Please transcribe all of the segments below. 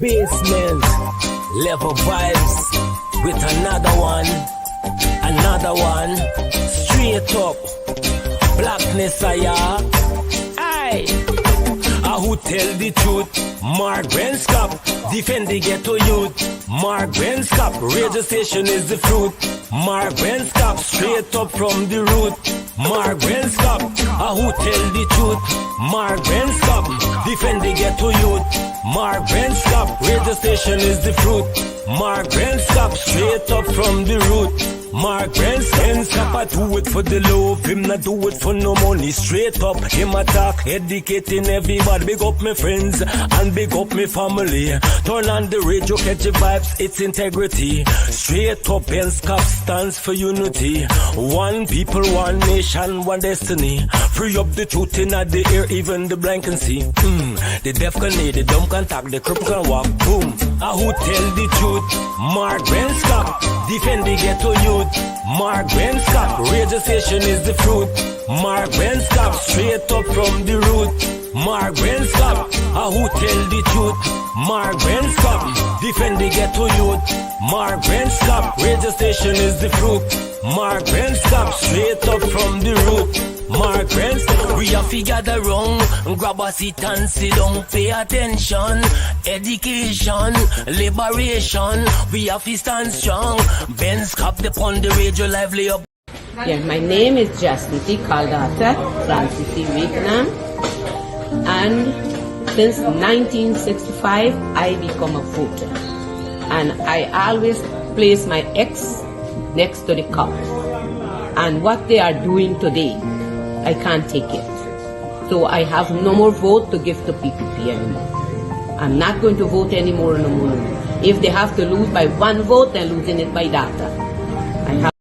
Basement level vibes with another one, straight up blackness aye. Who tell the truth? Mark Benskop, defend the ghetto youth. Mark Benskop, radio station is the fruit. Mark Benskop, straight up from the root. Mark Benskop, who tell the truth? Mark Benskop, defend the ghetto youth. Mark Benskop, radio station is the fruit. Mark Benskop, straight up from the root. Mark Benskop, I do it for the love, him not do it for no money. Straight up, him attack, educating everybody. Big up my friends and big up my family. Turn on the radio, catch the vibes, it's integrity. Straight up, Benskop stands for unity. One people, one nation, one destiny. Free up the truth in the air, even the blind can see. The deaf can hear, the dumb can talk, the cripple can walk. Boom. Who tell the truth? Mark Benskop, defend the ghetto youth. Mark Benskop, radio station is the fruit. Mark Benskop, straight up from the root. Mark Benskop, who tell the truth? Mark Benskop, defend the ghetto youth. Mark Benskop, radio station is the fruit. Mark Benskop, straight up from the root. Mark Benskop, we have to gather round, grab a seat and sit down, pay attention. Education, liberation, we have to stand strong. Benskop, upon the radio, lively up. Yeah, my name is Jasmine Caldata, Francis Vietnam, and since 1965, I become a voter. And I always place my ex next to the cup. And what they are doing today, I can't take it. So I have no more vote to give to PPP anymore. I'm not going to vote anymore no more. If they have to lose by one vote, they're losing it by data.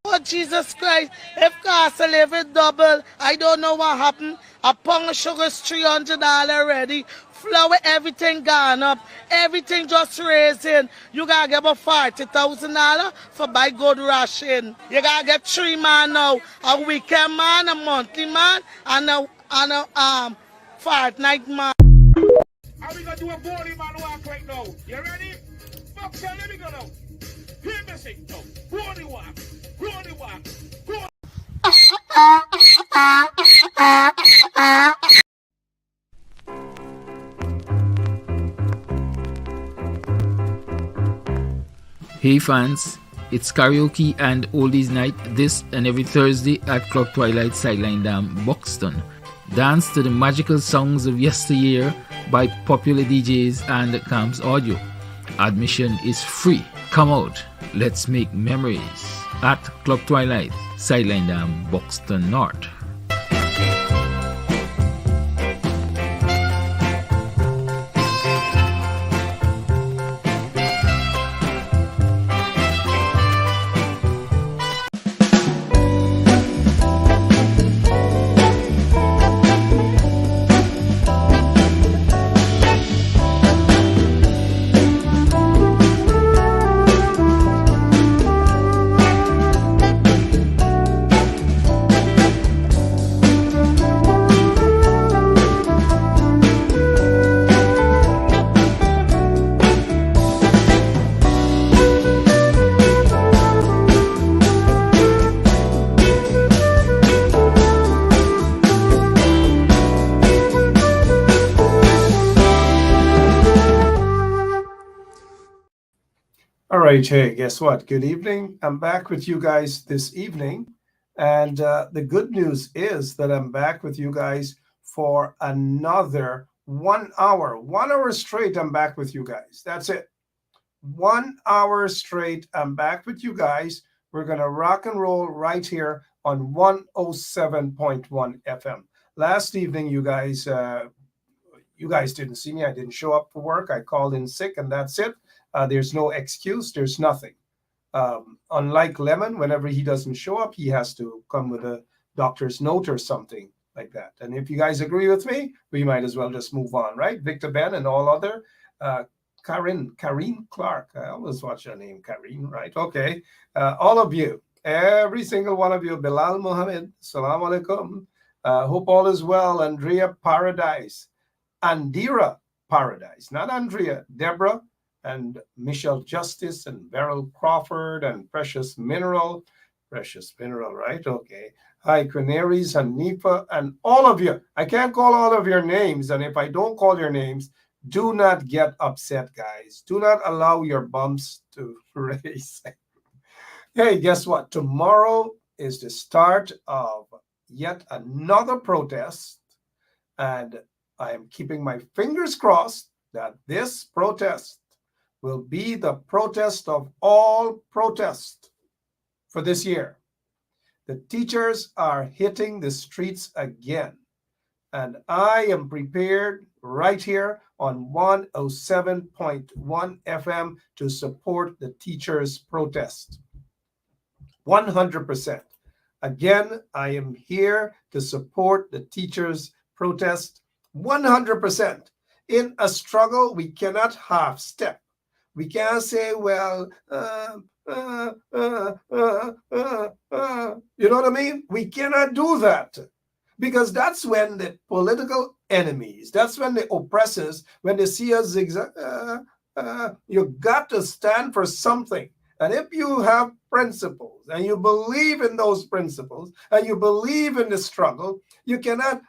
Oh, Jesus Christ, if cost of living double, I don't know what happened. A pound of sugar is $300 already. Flour, everything gone up. Everything just raising. You gotta get about $40,000 for buy good ration. You gotta get 3 man now. A weekend man, a monthly man, and a fortnight man. How we gonna do a body man walk right now? You ready? Box let me go now. Hear me sing now. Body walk. Body walk. Body. Hey fans, it's karaoke and oldies night this and every Thursday at Club Twilight Sideline Dam, Buxton. Dance to the magical songs of yesteryear by popular DJs and Camps Audio. Admission is free. Come out, let's make memories at Club Twilight Sideline Dam, Buxton North. Hey, guess what? Good evening. I'm back with you guys this evening. And the good news is that I'm back with you guys for another 1 hour. 1 hour straight, I'm back with you guys. That's it. 1 hour straight, I'm back with you guys. We're going to rock and roll right here on 107.1 FM. Last evening, you guys didn't see me. I didn't show up for work. I called in sick, and that's it. There's no excuse. There's nothing. Unlike Lemon, whenever he doesn't show up, he has to come with a doctor's note or something like that. And if you guys agree with me, we might as well just move on, right? Victor Ben and all other. Karine Clark. I always watch your name, Karine, right? Okay. All of you, every single one of you. Bilal Mohammed, salam alaikum. Hope all is well. Andrea Paradise. Andira Paradise, not Andrea. Deborah and Michelle Justice and Beryl Crawford and Precious Mineral. Precious Mineral, right? Okay. Hi, Canaries, Hanifa, and all of you. I can't call all of your names, and if I don't call your names, do not get upset, guys. Do not allow your bumps to raise. Hey, guess what? Tomorrow is the start of yet another protest, and I am keeping my fingers crossed that this protest will be the protest of all protests for this year. The teachers are hitting the streets again, and I am prepared right here on 107.1 FM to support the teachers' protest. 100%. Again, I am here to support the teachers' protest 100%. In a struggle, we cannot half step. We can't say, well, you know what I mean? We cannot do that, because that's when the political enemies, that's when the oppressors, when they see us zigzag, you got to stand for something. And if you have principles and you believe in those principles and you believe in the struggle, you cannot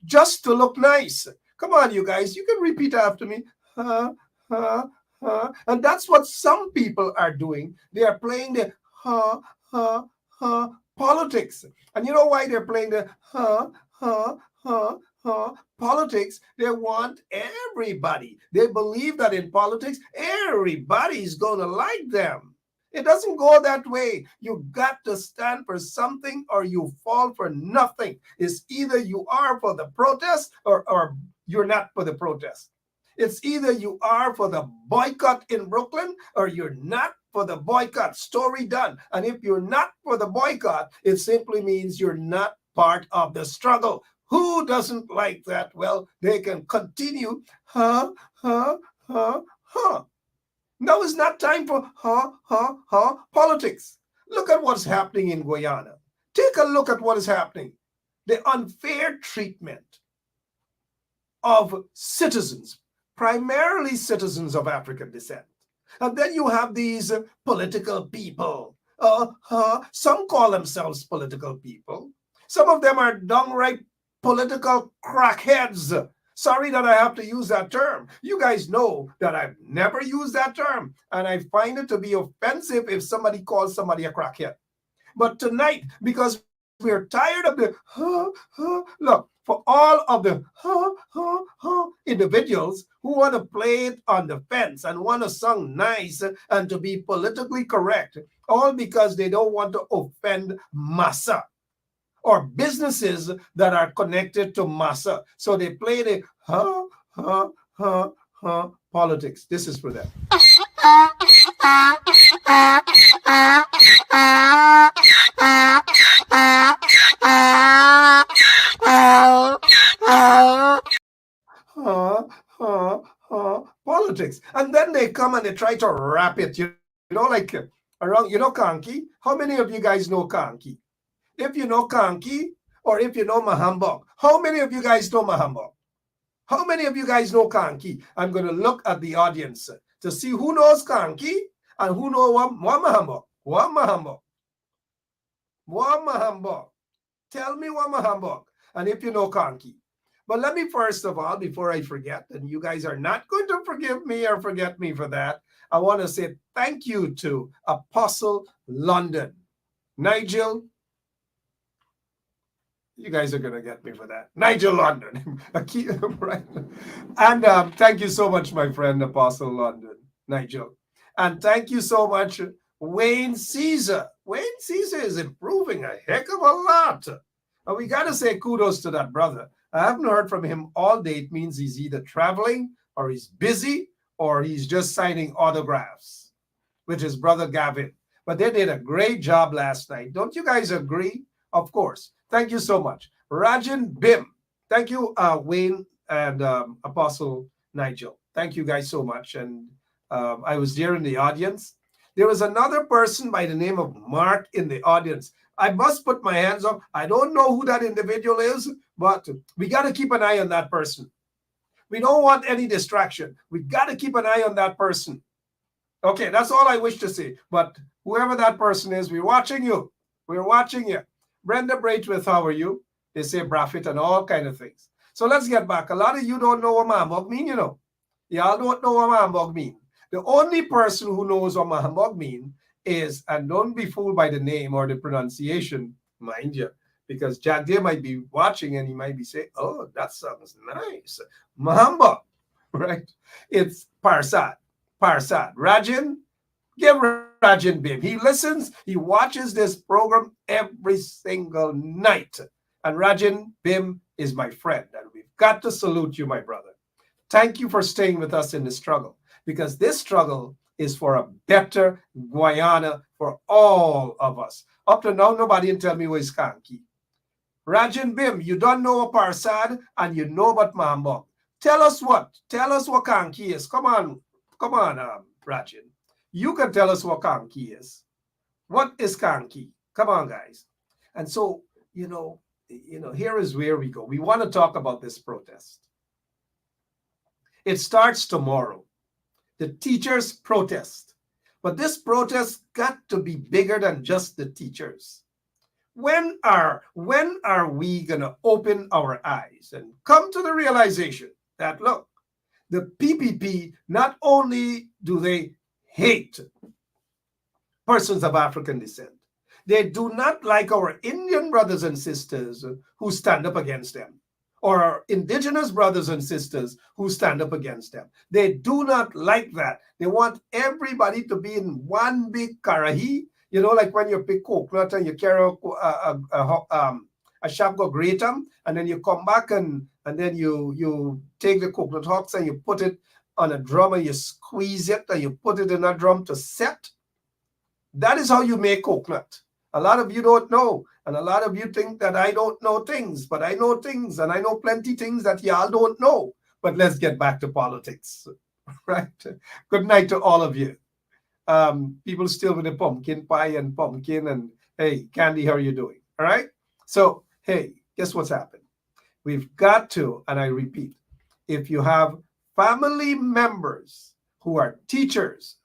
just to look nice. Come on, you guys, you can repeat after me. And that's what some people are doing. They are playing the politics. And you know why they're playing the politics? They want everybody. They believe that in politics, everybody's going to like them. It doesn't go that way. You got to stand for something or you fall for nothing. It's either you are for the protest or you're not for the protest. It's either you are for the boycott in Brooklyn or you're not for the boycott. Story done. And if you're not for the boycott, it simply means you're not part of the struggle. Who doesn't like that? Well, they can continue. Now is not time for politics. Look at what's happening in Guyana. Take a look at what is happening. The unfair treatment of citizens, primarily citizens of African descent. And then you have these political people. Some call themselves political people. Some of them are downright political crackheads. Sorry that I have to use that term. You guys know that I've never used that term, and I find it to be offensive if somebody calls somebody a crackhead. But tonight, because we're tired of the look, for all of the individuals who want to play it on the fence and want to sound nice and to be politically correct, all because they don't want to offend massa or businesses that are connected to massa. So they play the politics. This is for them. Politics. And then they come and they try to wrap it, you know, like around, you know, Kanki. How many of you guys know Kanki? If you know Kanki or if you know Mahambok, how many of you guys know Mahambok? How many of you guys know Kanki? I'm going to look at the audience to see who knows Kanki and who knows Mahambok. What Mahambok? What Mahambok? Tell me what Mahambok. And if you know Kanki. But let me first of all, before I forget, and you guys are not going to forgive me or forget me for that, I want to say thank you to Apostle London. Nigel, you guys are going to get me for that. Nigel London. Right? And thank you so much, my friend, Apostle London, Nigel. And thank you so much, Wayne Caesar. Wayne Caesar is improving a heck of a lot. And we got to say kudos to that brother. I haven't heard from him all day. It means he's either traveling or he's busy or he's just signing autographs with his brother Gavin. But they did a great job last night. Don't you guys agree? Of course. Thank you so much. Rajan Bim. Thank you, Wayne and Apostle Nigel. Thank you guys so much. And I was there in the audience. There was another person by the name of Mark in the audience. I must put my hands up. I don't know who that individual is, but we got to keep an eye on that person. We don't want any distraction. We got to keep an eye on that person. Okay, that's all I wish to say. But whoever that person is, we're watching you. We're watching you. Brenda Braithwaite, how are you? They say Braffit and all kind of things. So let's get back. A lot of you don't know what Mahambog mean, you know. Y'all don't know what Mahambog mean. The only person who knows what Mahambog mean is, and don't be fooled by the name or the pronunciation, mind you, because Jack Deere might be watching and he might be saying, oh, that sounds nice. Mahambog, right? It's Parsad. Parsad. Rajan, give Rajan Bim. He listens, he watches this program every single night. And Rajan Bim is my friend. And we've got to salute you, my brother. Thank you for staying with us in the struggle, because this struggle is for a better Guyana for all of us. Up to now, nobody can tell me where is Kanki. Rajan Bim, you don't know what Parsad and you know about Mahambog. Tell us what Kanki is. Come on, Rajan. You can tell us what Kanki is. What is Kanki? Come on, guys. And so, here is where we go. We want to talk about this protest. It starts tomorrow. The teachers protest. But this protest got to be bigger than just the teachers. When are we going to open our eyes and come to the realization that, look, the PPP, not only do they hate persons of African descent, they do not like our Indian brothers and sisters who stand up against them, or our indigenous brothers and sisters who stand up against them. They do not like that. They want everybody to be in one big karahi, like when you pick coconut and you carry a shop go grate them, and then you come back and then you take the coconut husks and you put it on a drum and you squeeze it and you put it in a drum to set. That is how you make coconut. A lot of you don't know, and a lot of you think that I don't know things, but I know things, and I know plenty things that y'all don't know. But let's get back to politics, right? Good night to all of you. People still with the pumpkin pie and pumpkin, and hey, Candy, how are you doing? All right? So, hey, guess what's happened? We've got to, and I repeat, if you have family members who are teachers,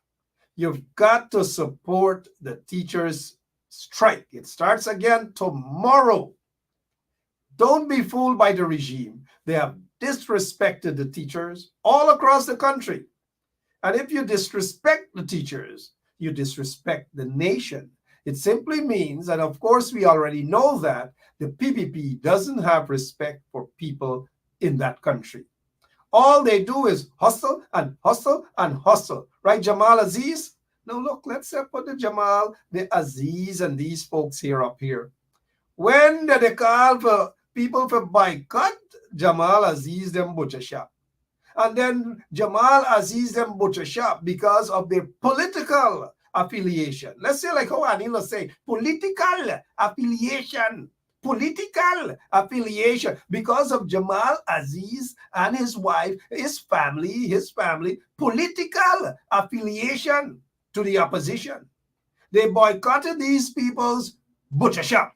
you've got to support the teachers' strike. It starts again tomorrow. Don't be fooled by the regime. They have disrespected the teachers all across the country. And if you disrespect the teachers, you disrespect the nation. It simply means, and of course we already know that, the PPP doesn't have respect for people in that country. All they do is hustle and hustle and hustle. Right, Jamal Aziz? Now look, let's put the Jamal, the Aziz, and these folks here up here. When did they call for people for boycott? Jamal Aziz them butcher shop. And then Jamal Aziz them butcher shop because of their political affiliation. Let's say like how Anila say, political affiliation. Political affiliation because of Jamal Aziz and his wife, his family, political affiliation to the opposition. They boycotted these people's butcher shop.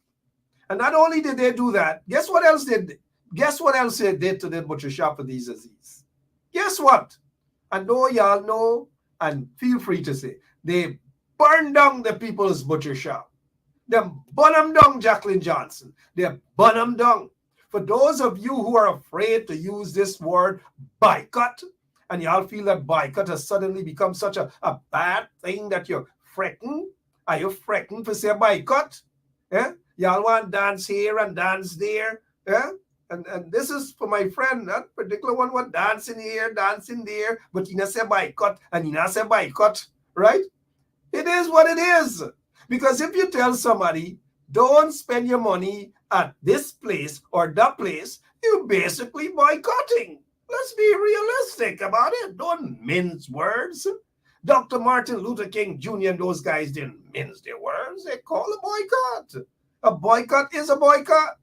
And not only did they do that, guess what else they did to the butcher shop for these Aziz? Guess what? I know y'all know, and feel free to say, they burned down the people's butcher shop. They burn them down, Jacqueline Johnson. They burn them down. For those of you who are afraid to use this word boycott, and y'all feel that boycott has suddenly become such a bad thing that you're fretting. Are you fretting for say boycott? Yeah? Y'all want dance here and dance there. Yeah? And this is for my friend, that particular one was dancing here, dancing there, but he not say boycott and he not say boycott, right? It is what it is. Because if you tell somebody, don't spend your money at this place or that place, you're basically boycotting. Let's be realistic about it. Don't mince words. Dr. Martin Luther King Jr. and those guys didn't mince their words. They call a boycott. A boycott is a boycott.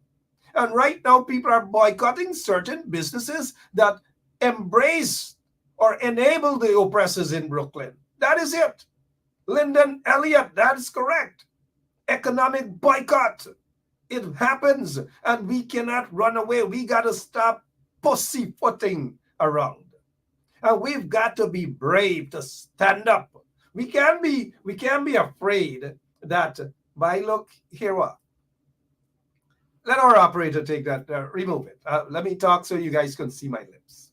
And right now, people are boycotting certain businesses that embrace or enable the oppressors in Brooklyn. That is it. Lyndon Elliott, that is correct. Economic boycott. It happens, and we cannot run away. We got to stop pussyfooting around. And we've got to be brave to stand up. We can't be afraid that by look here what. Let our operator take that, remove it. Let me talk so you guys can see my lips.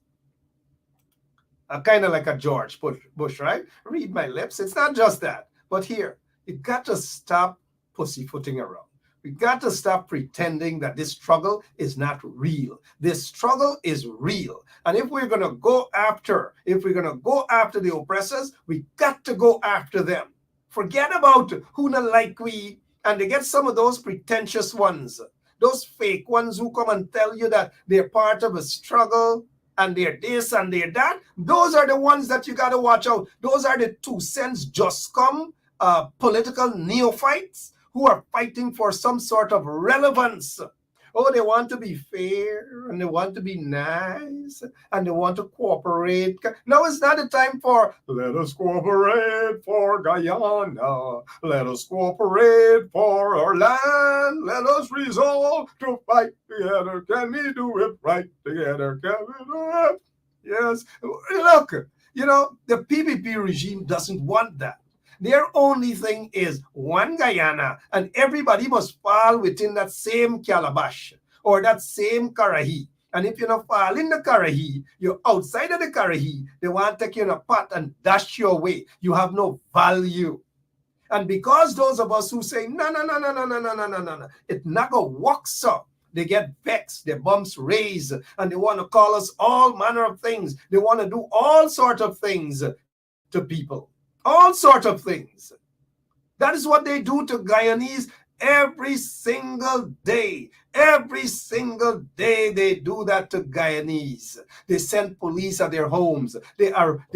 Kind of like a George Bush, right? Read my lips. It's not just that. But here, you got to stop pussyfooting around. We got to stop pretending that this struggle is not real. This struggle is real. And if we're going to go after the oppressors, we got to go after them. Forget about who not like we, and they get some of those pretentious ones, those fake ones who come and tell you that they're part of a struggle and they're this and they're that. Those are the ones that you got to watch out. Those are the 2 cents just come political neophytes who are fighting for some sort of relevance. Oh, they want to be fair and they want to be nice and they want to cooperate. Now is not the time for let us cooperate for Guyana. Let us cooperate for our land. Let us resolve to fight together. Can we do it right together? Can we do it? Yes. Look, the PPP regime doesn't want that. Their only thing is one Guyana, and everybody must fall within that same calabash or that same karahi. And if you don't fall in the karahi, you're outside of the karahi. They want to take you in a pot and dash you away. You have no value. And because those of us who say, no, it's not going to work, so they get vexed, their bumps raised, and they want to call us all manner of things. They want to do all sorts of things to people. All sorts of things. That is what they do to Guyanese every single day. Every single day they do that to Guyanese. They send police at their homes. They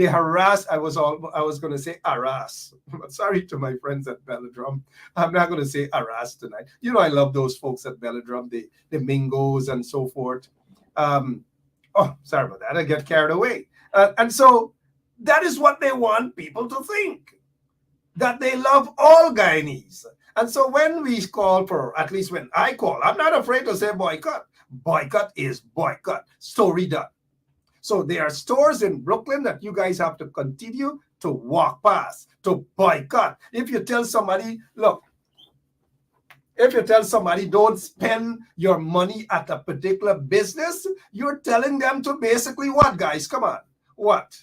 harass. I was going to say harass. Sorry to my friends at Belladrum. I'm not going to say harass tonight. I love those folks at Belladrum, the Mingos and so forth. Sorry about that. I get carried away. And so that is what they want people to think, that they love all Guyanese. And so when we call for, at least when I call, I'm not afraid to say boycott. Boycott is boycott. Story done. So there are stores in Brooklyn that you guys have to continue to walk past, to boycott. If you tell somebody, look, don't spend your money at a particular business, you're telling them to basically what, guys? Come on. What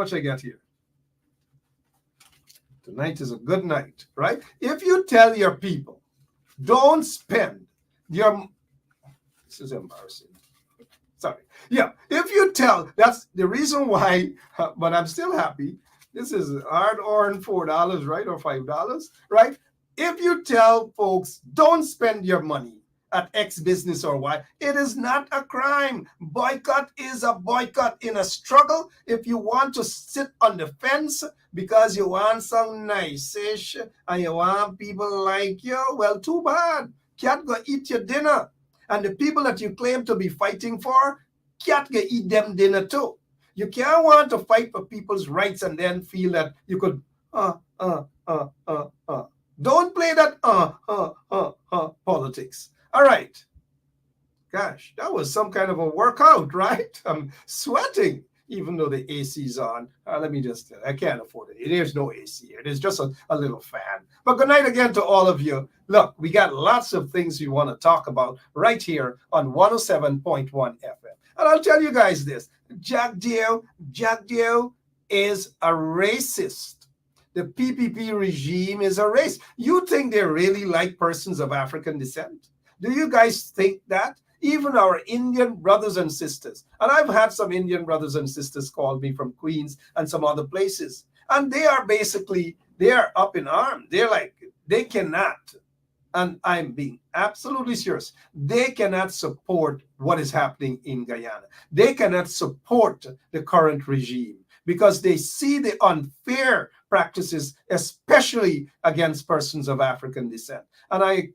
should I get here? Tonight is a good night, right? If you tell your people, don't spend your... This is embarrassing. Sorry. Yeah, if you tell, that's the reason why, but I'm still happy. This is hard-earned $4, right? Or $5, right? If you tell folks, don't spend your money at X business or Y, it is not a crime. Boycott is a boycott in a struggle. If you want to sit on the fence because you want some nice-ish and you want people like you, well, too bad. Can't go eat your dinner. And the people that you claim to be fighting for, can't go eat them dinner too. You can't want to fight for people's rights and then feel that you could, Don't play that politics. All right. Gosh, that was some kind of a workout, right? I'm sweating, even though the AC is on. Let me just, I can't afford it. There's no AC here. There's just a little fan. But good night again to all of you. Look, we got lots of things we want to talk about right here on 107.1 FM. And I'll tell you guys this. Jack Dio is a racist. The PPP regime is a race. You think they really like persons of African descent? Do you guys think that? Even our Indian brothers and sisters, and I've had some Indian brothers and sisters call me from Queens and some other places, and they are up in arms. They're like, they cannot, and I'm being absolutely serious, they cannot support what is happening in Guyana. They cannot support the current regime because they see the unfair practices, especially against persons of African descent. And I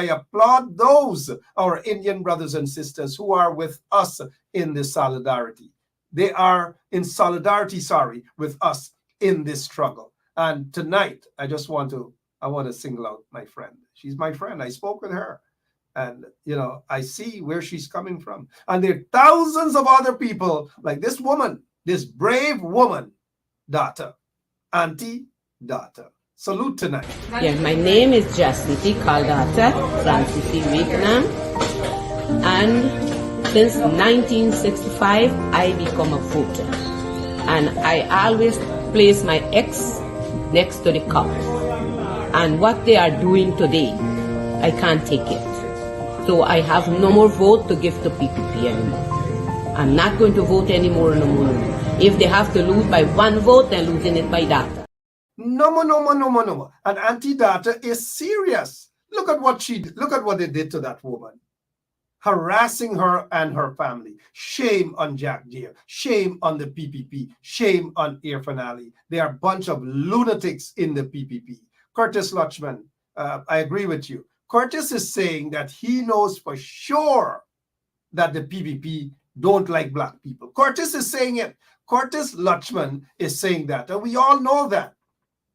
applaud those, our Indian brothers and sisters who are with us in this solidarity. They are in solidarity, with us in this struggle. And tonight, I want to single out my friend. She's my friend. I spoke with her. And, I see where she's coming from. And there are thousands of other people like this woman, this brave woman, daughter, auntie, daughter. Salute tonight. Yeah, my name is Jasnity Kaldata Francis Vietnam, and since 1965 I become a voter, and I always place my ex next to the cup. And what they are doing today, I can't take it. So I have no more vote to give to PPP anymore. I'm not going to vote anymore, no more. If they have to lose by one vote, they're losing it by data. No more. And Auntie Data is serious. Look at what they did to that woman. Harassing her and her family. Shame on Jack Deere. Shame on the PPP. Shame on Irfan Ali. They are a bunch of lunatics in the PPP. Curtis Lutchman, I agree with you. Curtis is saying that he knows for sure that the PPP don't like black people. Curtis is saying it. Curtis Lutchman is saying that. And we all know that.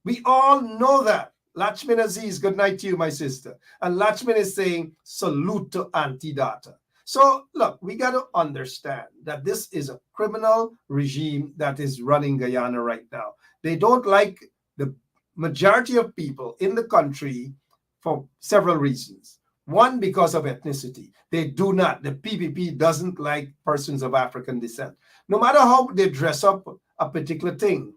We all know that. Lachman Aziz, good night to you, my sister. And Lachman is saying, salute to Auntie Data. So, look, we got to understand that this is a criminal regime that is running Guyana right now. They don't like the majority of people in the country for several reasons. One, because of ethnicity. They do not. The PPP doesn't like persons of African descent. No matter how they dress up a particular thing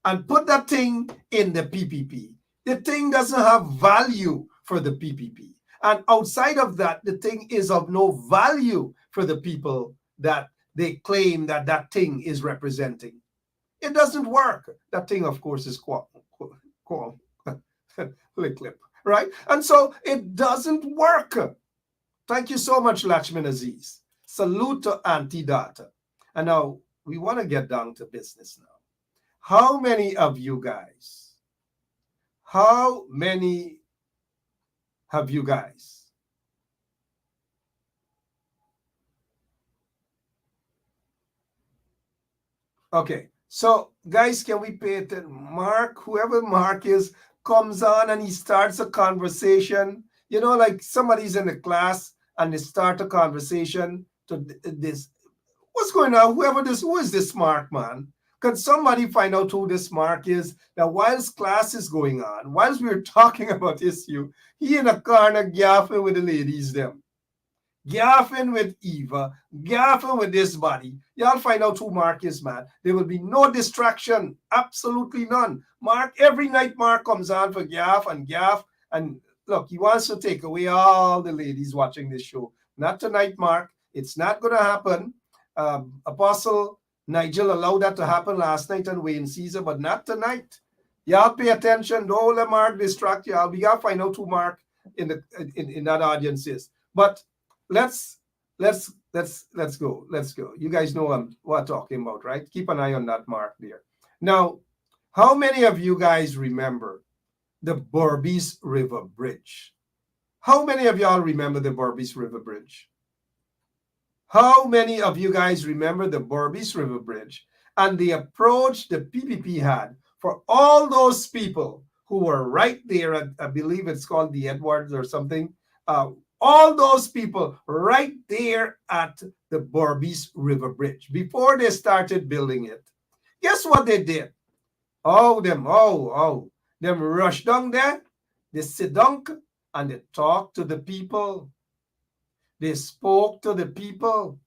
and put that thing in the PPP, the thing doesn't have value for the PPP. And outside of that, the thing is of no value for the people that they claim that that thing is representing. It doesn't work. That thing, of course, is clip, right? And so it doesn't work. Thank you so much, Lachman Aziz. Salute to Auntie Data. And now we want to get down to business now. How many of you guys Okay, so guys, can we pay attention? Mark, whoever Mark is, comes on and he starts a conversation. Like somebody's in the class and they start a conversation to this. What's going on? Who is this Mark, man? Could somebody find out who this Mark is? That whilst class is going on, whilst we're talking about issue, he in a corner gaffing with the ladies them. Gaffing with Eva, gaffing with this body. Y'all find out who Mark is, man. There will be no distraction. Absolutely none. Mark, every night Mark comes on for gaff. And look, he wants to take away all the ladies watching this show. Not tonight, Mark. It's not going to happen. Apostle Nigel allowed that to happen last night on Wayne Caesar, but not tonight. Y'all pay attention. Don't let Mark distract y'all. We gotta find out who Mark in that audience is. But let's go. You guys know what I'm talking about, right? Keep an eye on that Mark there. Now, how many of you guys remember the Berbice River Bridge? How many of y'all remember the Berbice River Bridge? How many of you guys remember the Berbice River Bridge and the approach the PPP had for all those people who were right there at, I believe it's called the Edwards or something, all those people right there at the Berbice River Bridge before they started building it? Guess what they did? Them rushed down there, they sit down and they talked to the people. They spoke to the people.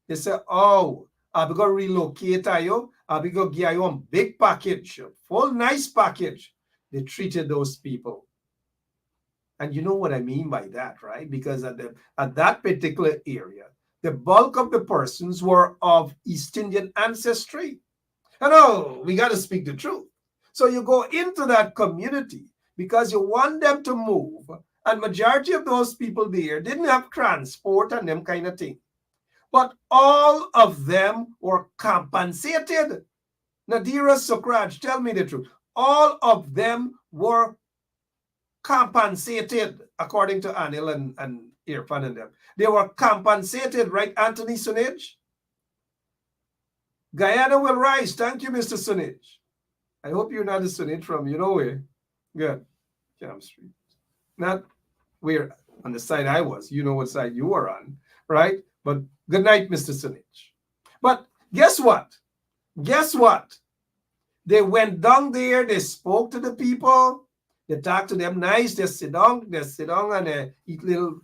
They said, I'm going to relocate you. I'm going to give you a big package, a full nice package. They treated those people. And you know what I mean by that, right? Because at that particular area, the bulk of the persons were of East Indian ancestry. And we got to speak the truth. So you go into that community because you want them to move. And majority of those people there didn't have transport and them kind of thing. But all of them were compensated. Nadira Sokraj, tell me the truth. All of them were compensated, according to Anil and Irfan and them. They were compensated, right, Anthony Sunij? Guyana will rise. Thank you, Mr. Sunij. I hope you're not a Sunij from, where? Good. Camp Street. Not where on the side I was. You know what side you were on, right? But good night, Mr. Sinich. But guess what? Guess what? They went down there, they spoke to the people, they talked to them nice, they sit down and they eat little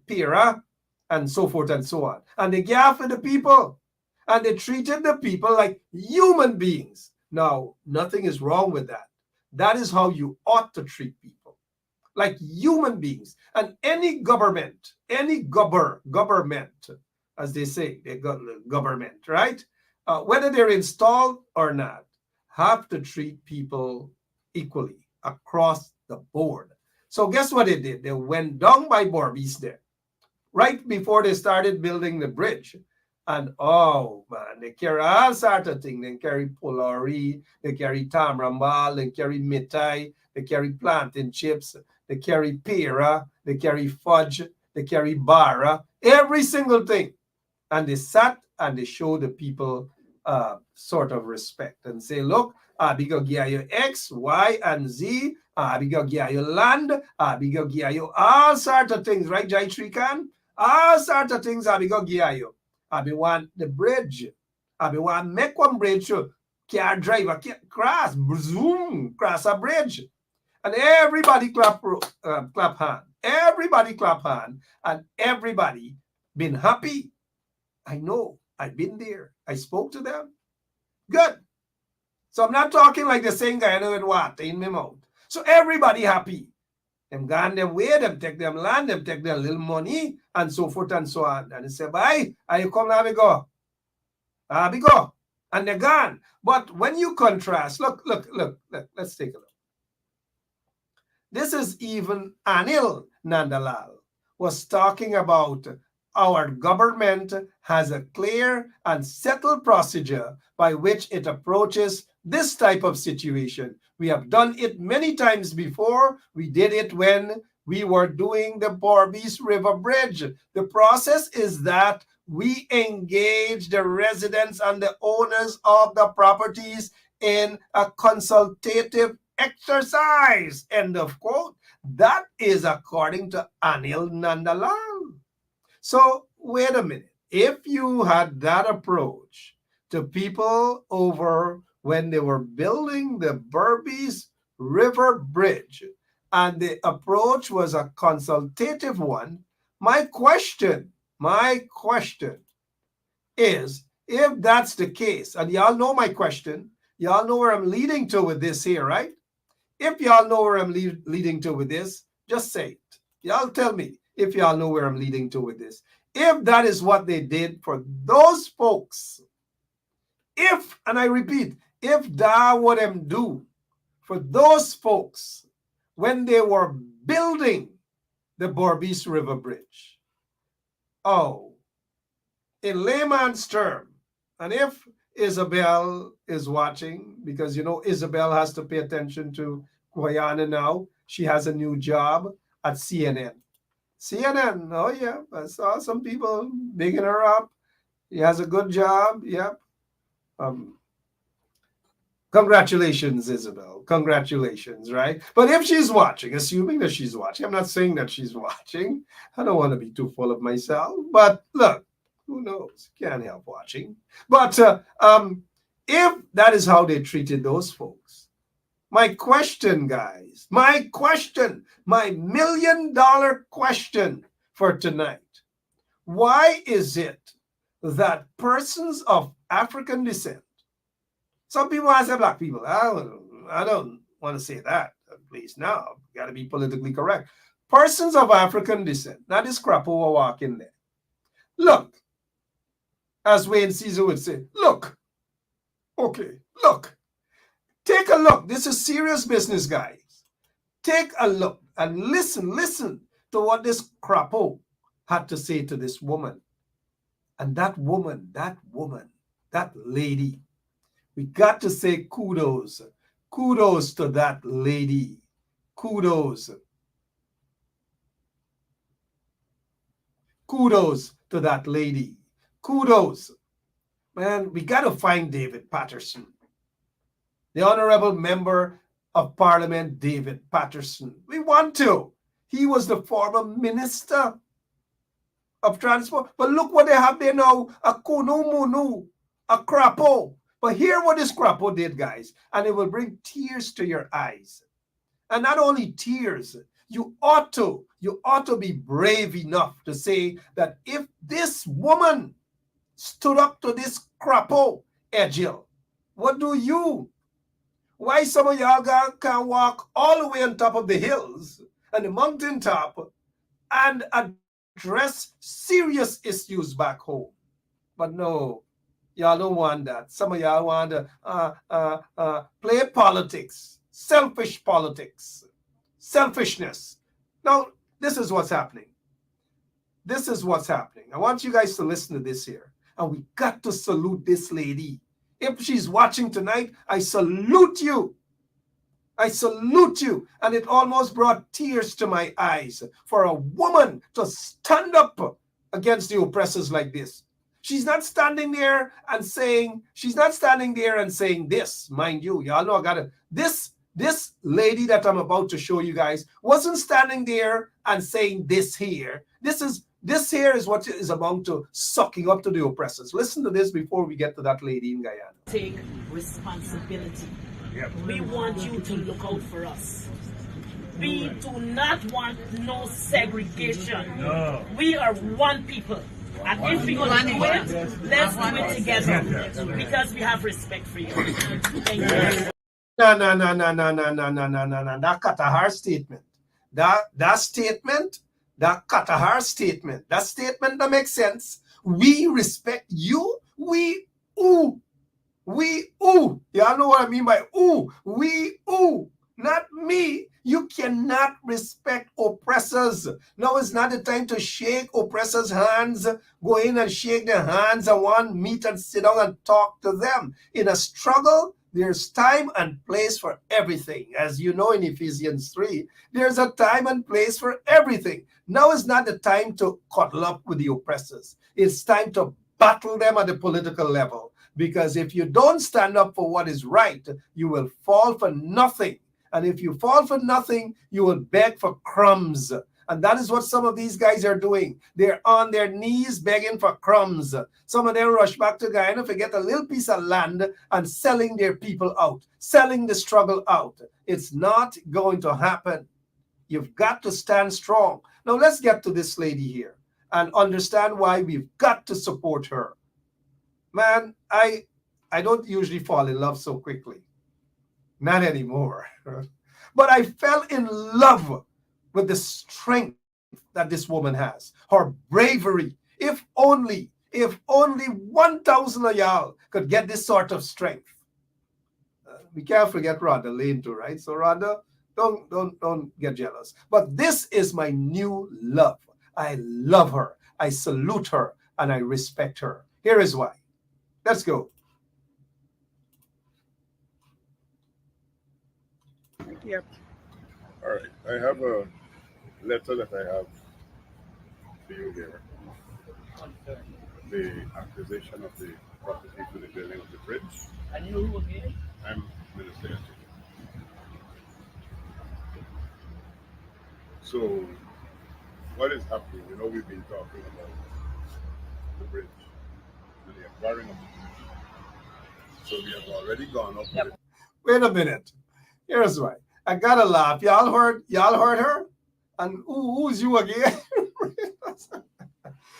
pira and so forth and so on. And they gave for the people. And they treated the people like human beings. Now, nothing is wrong with that. That is how you ought to treat people, like human beings. And any government, government, as they say, they got government, right? Whether they're installed or not, have to treat people equally across the board. So guess what they did? They went down by Borbies there, right before they started building the bridge. And oh man, they carry all sorts of things. They carry pulori, they carry tamrambal, they carry mitai, they carry plantain chips, they carry pera, they carry fudge, they carry bara, every single thing. And they sat and they showed the people sort of respect and say, look, we go give you X, Y, and Z, we go give you land, we go give you all sorts of things, right, Jai Trikan? All sorts of things we go give you. We want the bridge. We want make one bridge so car driver cross, zoom, cross a bridge. And everybody clap hand. Everybody clap hand. And everybody been happy. I know. I've been there. I spoke to them. Good. So I'm not talking like the same guy I know with water in my mouth. So everybody happy. Them gone them way, them take them land, them take their little money, and so forth and so on. And they say, bye, you come now, we go. We go. And they're gone. But when you contrast, look, let's take a look. This is even Anil Nandalal was talking about our government has a clear and settled procedure by which it approaches this type of situation. We have done it many times before. We did it when we were doing the Borbies River Bridge. The process is that we engage the residents and the owners of the properties in a consultative exercise. End of quote. That is according to Anil Nandalal. So wait a minute. If you had that approach to people over when they were building the Berbice River Bridge, and the approach was a consultative one, my question is, if that's the case, and y'all know my question, y'all know where I'm leading to with this here, right? If y'all know where I'm leading to with this, just say it. Y'all tell me if y'all know where I'm leading to with this. If that is what they did for those folks, if, and I repeat, if that what them do for those folks when they were building the Borbice River Bridge, oh, in layman's term, and if Isabel is watching, because you know Isabel has to pay attention to Guyana now. She has a new job at CNN. CNN, oh yeah, I saw some people bigging her up. She has a good job, yep. Congratulations, Isabel. Congratulations, right? But if she's watching, assuming that she's watching, I'm not saying that she's watching. I don't want to be too full of myself. But look, who knows? Can't help watching. But if that is how they treated those folks, my question, guys, my $1 million question for tonight, why is it that persons of African descent, some people want to say black people, I don't want to say that, at least now, got to be politically correct. Persons of African descent, not this crap who are walking there. Look, as Wayne Caesar would say, look, okay, look, take a look. This is serious business, guys. Take a look and listen to what this crapo had to say to this woman. And that woman, that lady, we got to say kudos. Kudos to that lady. Kudos. Kudos to that lady. Kudos. Man, we got to find David Patterson. The Honorable Member of Parliament, David Patterson. We want to. He was the former minister of transport. But look what they have there now, a kunu munu, a crapo. But hear what this crapo did, guys, and it will bring tears to your eyes. And not only tears, you ought to be brave enough to say that if this woman stood up to this crapo, Edgil, what do you? Why some of y'all can walk all the way on top of the hills and the mountaintop and address serious issues back home? But no, y'all don't want that. Some of y'all want to play politics, selfish politics, selfishness. Now, this is what's happening. This is what's happening. I want you guys to listen to this here. And we got to salute this lady. If she's watching tonight, I salute you. I salute you. And it almost brought tears to my eyes for a woman to stand up against the oppressors like this. She's not standing there and saying this, mind you. Y'all know I got to, this lady that I'm about to show you guys wasn't standing there and saying this here. This here is what is about to sucking up to the oppressors. Listen to this before we get to that lady in Guyana. Take responsibility. Yep. We want you to look out for us. We do not want no segregation. No. We are one people. And if we're going to do it, let's do it together. Because we have respect for you. Thank you. No. That Katahar statement. That statement. That Katahar statement, that statement that makes sense. We respect you. We ooh. Y'all know what I mean by ooh. We ooh. Not me. You cannot respect oppressors. Now is not the time to shake oppressors' hands. Go in and shake their hands and want meet and sit down and talk to them. In a struggle, there's time and place for everything. As you know in Ephesians 3, there's a time and place for everything. Now is not the time to cuddle up with the oppressors. It's time to battle them at the political level. Because if you don't stand up for what is right, you will fall for nothing. And if you fall for nothing, you will beg for crumbs. And that is what some of these guys are doing. They're on their knees begging for crumbs. Some of them rush back to Guyana to get a little piece of land and selling their people out, selling the struggle out. It's not going to happen. You've got to stand strong. Now let's get to this lady here and understand why we've got to support her. Man, I don't usually fall in love so quickly. Not anymore. But I fell in love with the strength that this woman has, her bravery. If only 1,000 of y'all could get this sort of strength. We can't forget Rhonda Lane too, right? So Rhonda, don't get jealous. But this is my new love. I love her. I salute her and I respect her. Here is why. Let's go. Yep. All right. I have a letter that I have for you here. The acquisition of the property for the building of the bridge. And you who again? I'm Minister Yachik. So, what is happening? You know, we've been talking about the bridge and the acquiring of the bridge. So, we have already gone up with it. Wait a minute. Here's why. I gotta laugh. Y'all heard her? And who's you again?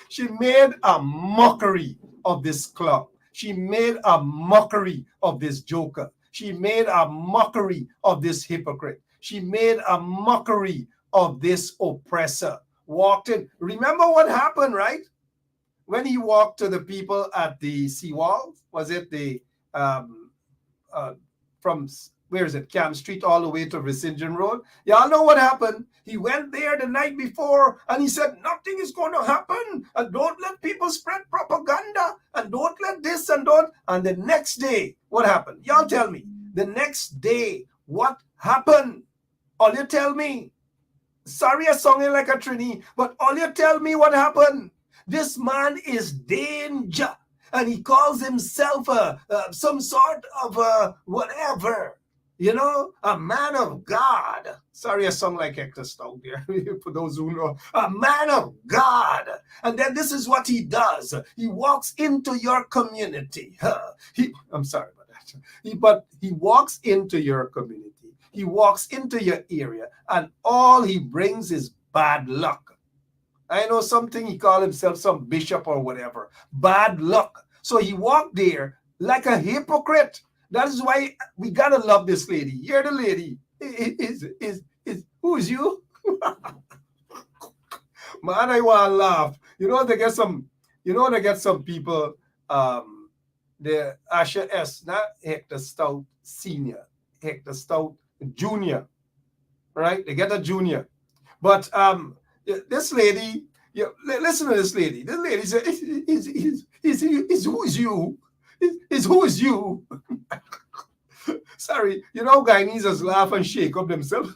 She made a mockery of this club. She made a mockery of this joker. She made a mockery of this hypocrite. She made a mockery of this oppressor. Walked in. Remember what happened, right? When he walked to the people at the seawall, was it the from where is it? Camp Street all the way to Visinjan Road. Y'all know what happened. He went there the night before and he said, nothing is going to happen. And don't let people spread propaganda. And don't let this and don't. And the next day, what happened? Y'all tell me. The next day, what happened? All you tell me. Sorry, I sung it like a Trini, but all you tell me what happened. This man is danger. And he calls himself some sort of whatever. You know, a man of God. Sorry, I sound like Hector Stout there, for those who know. A man of God. And then this is what he does. He walks into your community. I'm sorry about that. But he walks into your community. He walks into your area, and all he brings is bad luck. I know something, he called himself some bishop or whatever. Bad luck. So he walked there like a hypocrite. That is why we gotta love this lady. You're the lady. Who is you? Man, I want to laugh. You know, they get some people, the Asher S, not Hector Stout Senior, Hector Stout Junior, right? They get a junior. But this lady, listen to this lady. This lady said, is who is you? Is who is you? Sorry, you know, Guyanese laugh and shake up themselves.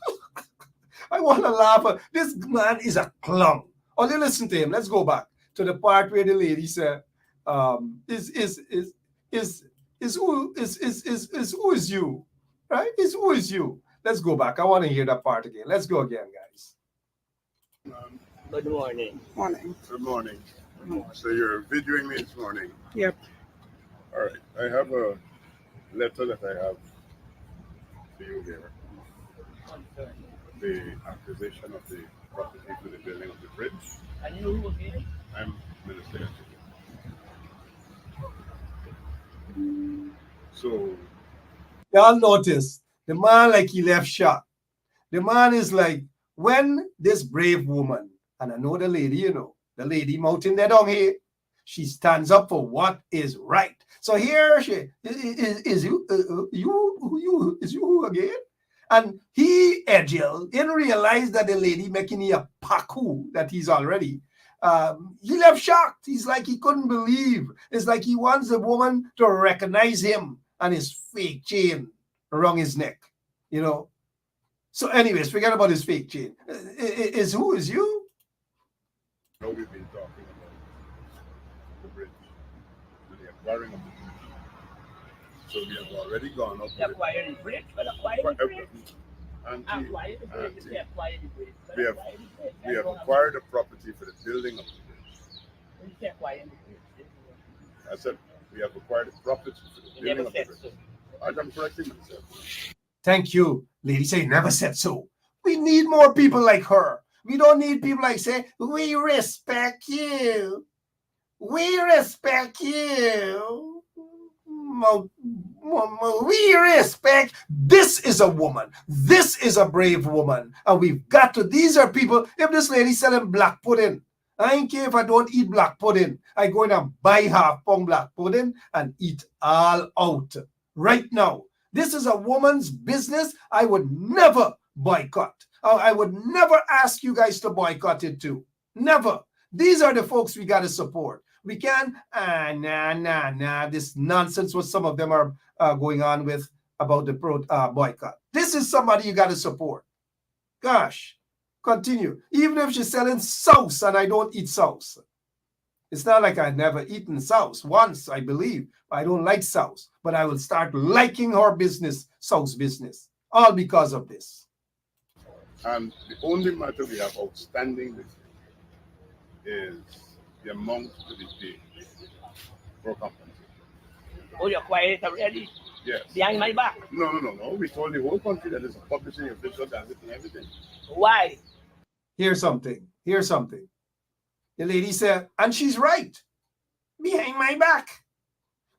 I want to laugh. This man is a clown. Oh, listen to him. Let's go back to the part where the lady said, who is you? Right? Is who is you? Let's go back. I want to hear that part again. Let's go again, guys. Good morning. Morning. Good morning. So you're videoing me this morning? Yep. All right. I have a letter that I have for you here. The acquisition of the property for the building of the bridge. And you who again? I'm Minister. So y'all notice the man like he left shot. The man is like, when this brave woman, and I know the lady, you know, the lady mountain there down here, she stands up for what is right. So here she is you again? And he, Edgel, didn't realize that the lady making a paku that he's already. He left shocked. He's like he couldn't believe. It's like he wants the woman to recognize him and his fake chain around his neck, you know. So anyways, forget about his fake chain. Is who is you? No, we've been talking about the bridge, the acquiring of the bridge. So we have already gone up. Acquiring the bridge, but acquiring the bridge. We have acquired a property for the building of the bridge. I said we have acquired a property for the building of the bridge. I'm correcting myself. Thank you. Lady say never said so. We need more people like her. We don't need people like say, we respect you. We respect you. We respect. This is a woman. This is a brave woman. And we've got to, these are people, if this lady selling black pudding, I don't care if I don't eat black pudding. I go in and buy half pound black pudding and eat all out right now. This is a woman's business. I would never boycott. I would never ask you guys to boycott it too. Never. These are the folks we got to support. We can, this nonsense what some of them are going on with about the boycott. This is somebody you got to support. Gosh, continue. Even if she's selling sauce and I don't eat sauce. It's not like I've never eaten sauce. Once, I believe. I don't like sauce. But I will start liking her business, sauce business. All because of this. And the only matter we have outstanding with is the amount to be paid for compensation. Oh, you acquired it already? Yes. Behind my back? No. We told the whole country that it's a publishing official and everything. Why? Here's something. The lady said, and she's right. Behind my back.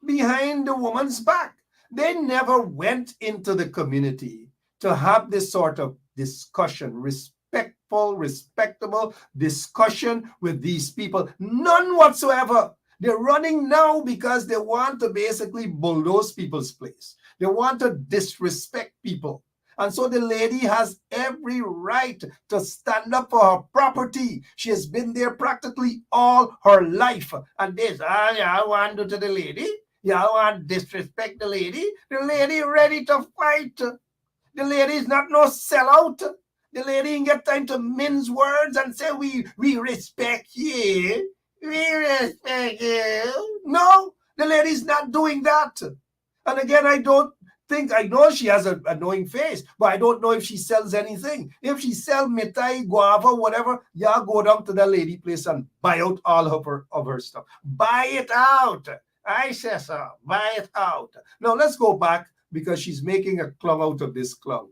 Behind the woman's back. They never went into the community to have this sort of discussion, respectful, respectable discussion with these people. None whatsoever. They're running now because they want to basically bulldoze people's place. They want to disrespect people. And so the lady has every right to stand up for her property. She has been there practically all her life. And this, y'all want to do to the lady? Y'all want to disrespect the lady? The lady ready to fight. The lady is not no sellout. The lady ain't get time to mince words and say, we respect you. We respect you. No, the lady's not doing that. And again, I don't think I know she has an annoying face, but I don't know if she sells anything. If she sells mitai, guava, whatever, y'all go down to the lady place and buy out all of her stuff. Buy it out. I say so. Buy it out. Now let's go back because she's making a clown out of this clown.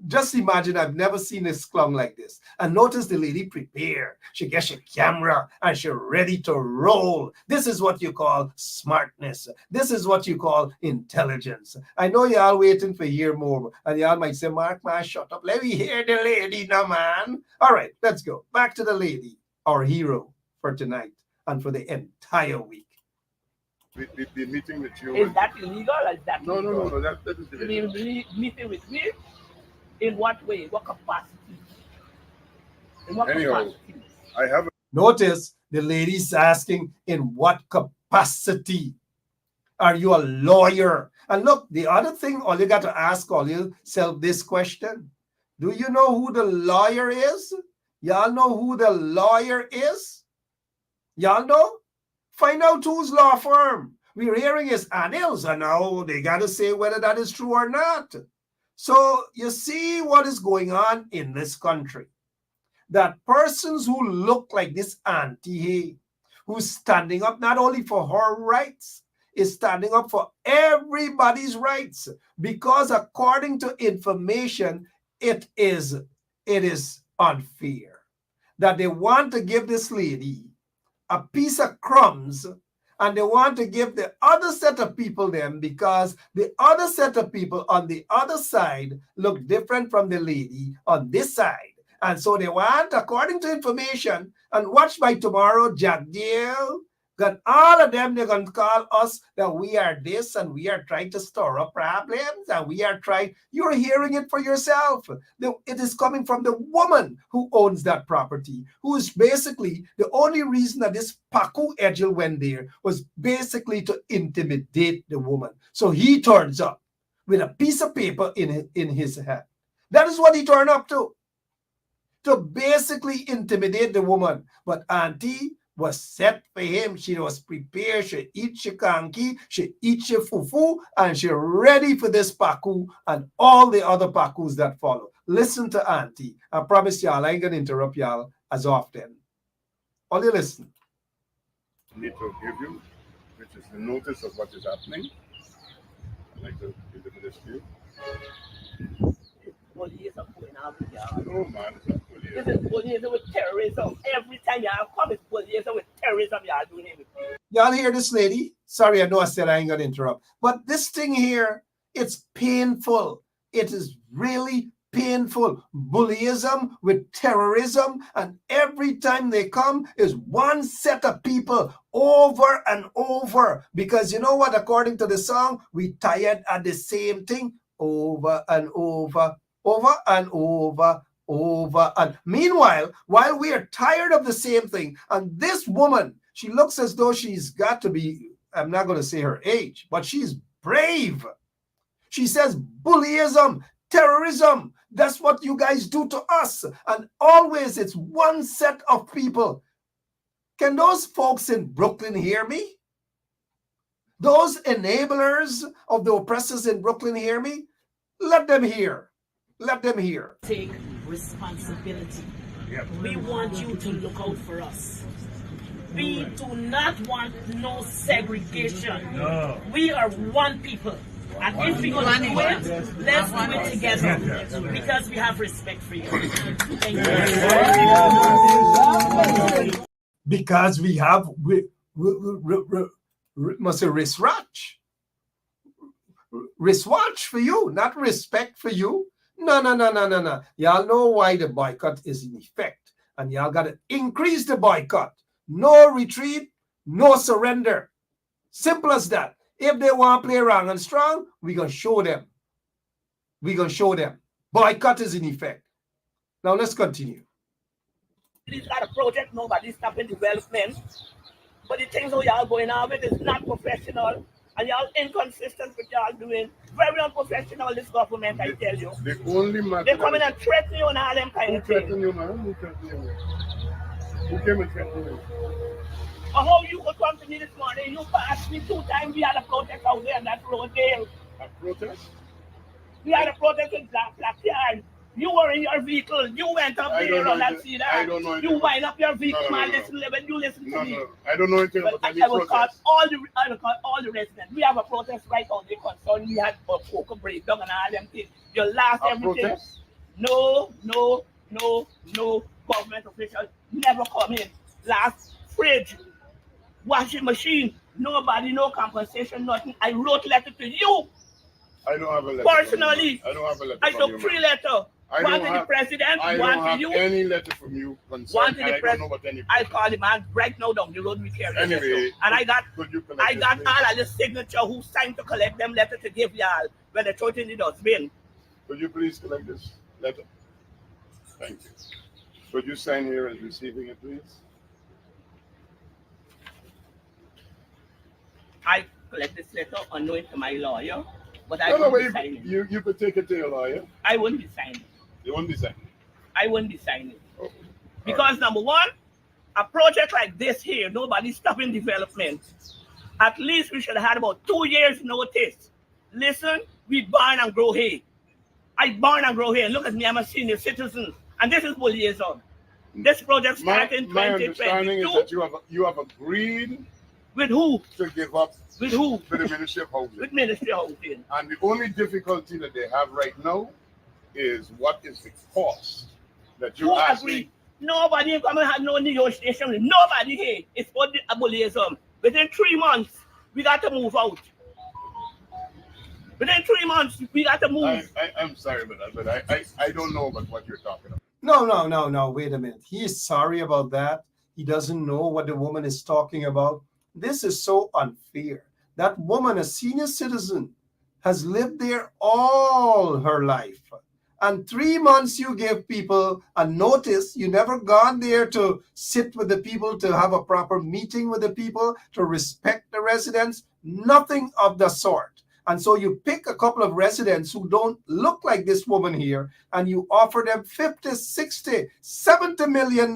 Just imagine, I've never seen this clown like this. And notice the lady prepared. She gets her camera and she's ready to roll. This is what you call smartness. This is what you call intelligence. I know y'all waiting for hear more. And y'all might say, Mark, man, shut up. Let me hear the lady now, man. All right, let's go. Back to the lady, our hero for tonight and for the entire week. The meeting with you. Is that illegal or is that No, legal? no. That is illegal. Meeting with me? In what way? What capacity? In what Anyhow, capacity? I have. Notice the lady's asking, in what capacity? Are you a lawyer? And look, the other thing, all you got to ask all yourself this question. Do you know who the lawyer is? Y'all know who the lawyer is? Y'all know? Find out whose law firm. We're hearing is Anil's, and now they got to say whether that is true or not. So you see what is going on in this country. That persons who look like this auntie, who's standing up not only for her rights, is standing up for everybody's rights. Because according to information, it is unfair. That they want to give this lady a piece of crumbs, and they want to give the other set of people them because the other set of people on the other side look different from the lady on this side. And so they want, according to information, and watch by tomorrow, Jack Deal, got all of them, they're going to call us that we are this and we are trying to stir up problems and we are trying. You're hearing it for yourself. It is coming from the woman who owns that property, who is basically the only reason that this Paku Edgel went there was basically to intimidate the woman. So he turns up with a piece of paper in his hand. That is what he turned up to basically intimidate the woman. But Auntie was set for him. She was prepared. She eat she kanki, she eat she fufu, and she ready for this Paku and all the other Pakus that follow. Listen to Auntie. I promise y'all, I ain't gonna interrupt y'all as often. All you listen. Need to give you, which is the notice of what is happening. I'd like to give you this to you. No, man, it's not police. This is police with terrorism. Every time y'all come, it's police with terrorism. Y'all doing it. Y'all hear this lady? Sorry, I know I said I ain't gonna interrupt. But this thing here, it's painful. It is really painful. Bullyism with terrorism, and every time they come is one set of people over and over. Because you know what? According to the song, we tired at the same thing over and over. Over and over, over. And meanwhile, while we are tired of the same thing, and this woman, she looks as though she's got to be, I'm not going to say her age, but she's brave. She says, bullyism, terrorism, that's what you guys do to us. And always it's one set of people. Can those folks in Brooklyn hear me? Those enablers of the oppressors in Brooklyn hear me? Let them hear. Let them hear. Take responsibility. We want you to look out for us. We do not want no segregation. No. We are one people. And if we're going to do it, let's do it together. Because we have respect for you. Thank you. Because we have, must say wristwatch. Wristwatch for you, not respect for you. No. Y'all know why the boycott is in effect. And y'all got to increase the boycott. No retreat, no surrender. Simple as that. If they want to play wrong and strong, we're going to show them. We're going to show them. Boycott is in effect. Now let's continue. This is not a project. Nobody's stopping development. But the things that y'all going on with is not professional. And y'all inconsistent with y'all doing. Very unprofessional, this government, I tell you. The only matter. They come in and threaten you and all them kind of things. Who threaten you, man? Who threaten you? Who came and threatened you? How you could come to me this morning? You passed me 2 times. We had a protest out there on that road there. A protest? We had a protest in Black Yard. You were in your vehicle. You went up there on that scene. I don't know. You wind up your vehicle, No. man. Listen, when you listen to me. No. I don't know anything about any I will call protest. all the residents. We have a protest right on the concern. We had a cocoa breakdown and all them things. You lost everything. Protest? No. Government officials never come in. Last fridge, washing machine, nobody, no compensation, nothing. I wrote letter to you. I don't have a letter. Personally, I don't have a letter. I took 3 letters. One to the president, I one don't to have you. any letter from you One concerning. to the president. I call the man right now down the road we carry. Anyway, and I got all of the signature who signed to collect them letter to give y'all when they throw it in the dustbin. Could you please collect this letter? Thank you. Could you sign here as receiving it, please? I collect this letter unknowing to my lawyer, but I No, wouldn't be signing it. you could take it to your lawyer. I wouldn't be signing it. You won't be signing it. I wouldn't be signing it. Oh, because number one, a project like this here, nobody's stopping development. At least we should have had about 2 years notice. Listen, we born and grow here. I born and grow here. Look at me, I'm a senior citizen. And this is liaison. This project started in 2022. My understanding is that you have agreed with who? To give up with who? To the Ministry of Housing. With Ministry of Housing. And the only difficulty that they have right now is what is the cost that you agree? Nobody come and have no negotiation with nobody here. It's for the abolition. Within 3 months, we got to move out. Within 3 months, we got to move. I'm sorry about that, but I don't know about what you're talking about. No. Wait a minute. He is sorry about that. He doesn't know what the woman is talking about. This is so unfair. That woman, a senior citizen, has lived there all her life. And 3 months you give people a notice. You never gone there to sit with the people, to have a proper meeting with the people, to respect the residents. Nothing of the sort. And so you pick a couple of residents who don't look like this woman here, and you offer them $50, $60, $70 million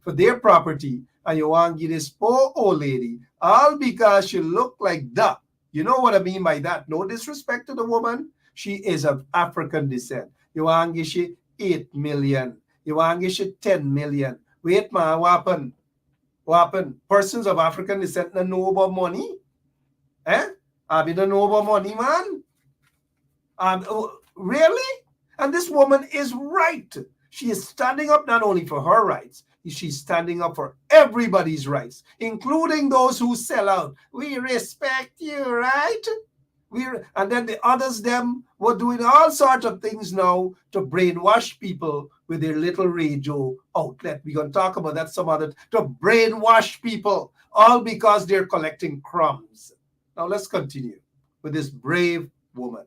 for their property. And you want to give this poor old lady, all because she look like that. You know what I mean by that? No disrespect to the woman. She is of African descent. You want to give she 8 million. You want to give she 10 million. Wait, man, what happened? Persons of African descent don't know about money? I don't know about money, man. Really? And this woman is right. She is standing up not only for her rights, she's standing up for everybody's rights, including those who sell out. We respect you, right? And then the others, them, were doing all sorts of things now to brainwash people with their little radio outlet. We're going to talk about that some other, to brainwash people, all because they're collecting crumbs. Now let's continue with this brave woman.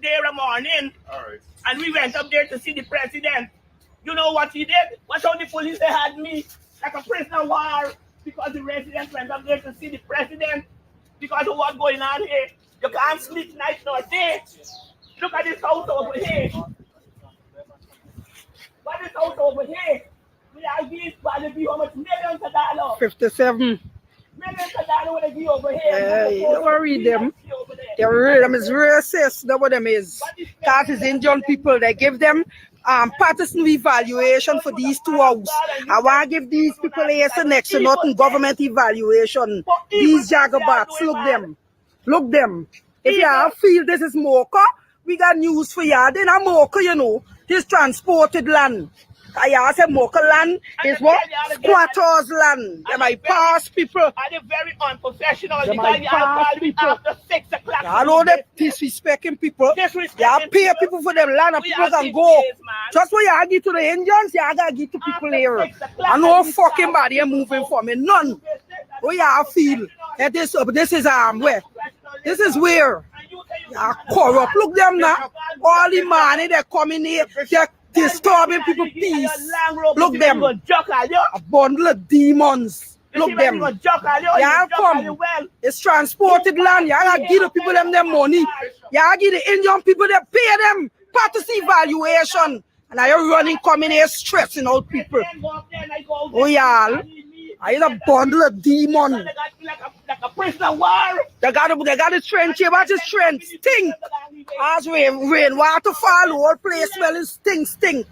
There a morning, all right, and we went up there to see the president. You know what he did? Watch how the police they had me like a prisoner of war because the residents went up there to see the president because of what's going on here. You can't sleep night nor day. Look at this house over here. What is house over here? We are giving value how much millions of dollars? 57. Millions of dollars would give over here. You don't worry them. Them is racist. None of them is. That is Indian people. They give them partisan evaluation for these 2 houses. I want to give these people a next to nothing government evaluation. These jagabats, look them. If you feel this is Mocha, we got news for you. Then a Mocha, you know, this transported land. I say Mocha land is what? Squatters land. They might pass people. Are they very unprofessional? They might pass people after 6 o'clock. I know they disrespecting people. You pay people for them land and people can go. Just what you give to the Indians, you gotta give to people here. I know fucking body moving for me. None. What you feel? That this is where? This is where? You corrupt. Look them now. All the money they come in here. They're disturbing people peace. Look them. A bundle of demons. Look them. You come. It's transported land. You gotta give the people them their money. You gotta give the Indian people they pay them. Partisan evaluation. And now you're running, coming here, stressing out people. Oh, y'all. I is a bundle of demon. They got like a prisoner of war. They got the strength here. What's the strength? Stink. As rain water fall, the whole place smell is stink.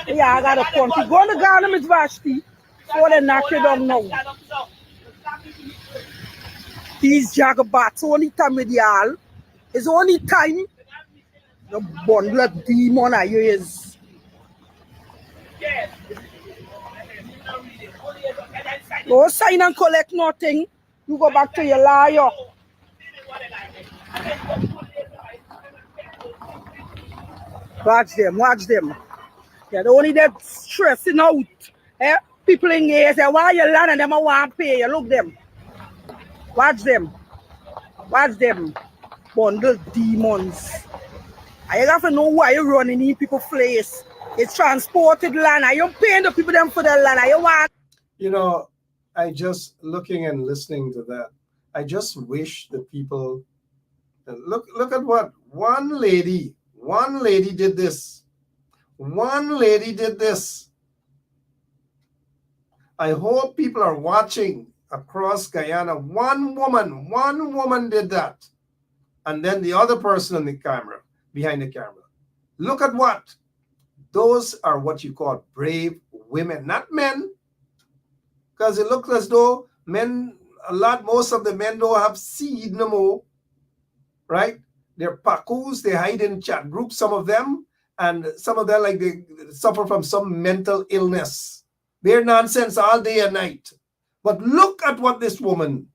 Yeah, I got a country. Go on the garden, Miss Vashti. Before they knock you down now. These jagabats only time with y'all. It's only time the bundle of demon I is. Go sign and collect nothing. You go back to your liar. Watch them. Yeah, they only that stressing out. Eh? People in here say, why you land and them I want to pay you. Look them. Watch them. Bundle demons. I have to know why you running in people's place. It's transported land. Are you paying the people them for the land? Are you want? You know, I just looking and listening to that. I just wish the people look at what one lady did this. One lady did this. I hope people are watching across Guyana. One woman did that. And then the other person on the camera, behind the camera. Look at what? Those are what you call brave women, not men. Because it looks as though most of the men don't have seed no more. Right? They're pakus, they hide in chat groups, some of them. And some of them, like, they suffer from some mental illness. They're nonsense all day and night. But look at what this woman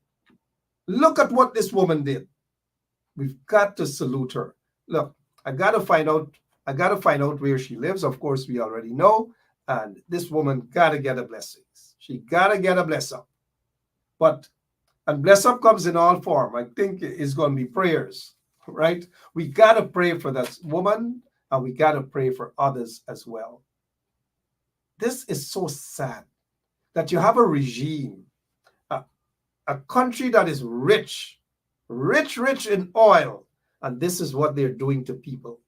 did. We've got to salute her. Look, I gotta find out where she lives. Of course, we already know. And this woman gotta get a blessing. She gotta get a bless up. And bless up comes in all form. I think it's gonna be prayers, right? We gotta pray for that woman, and we gotta pray for others as well. This is so sad that you have a regime, a country that is rich in oil, and this is what they're doing to people.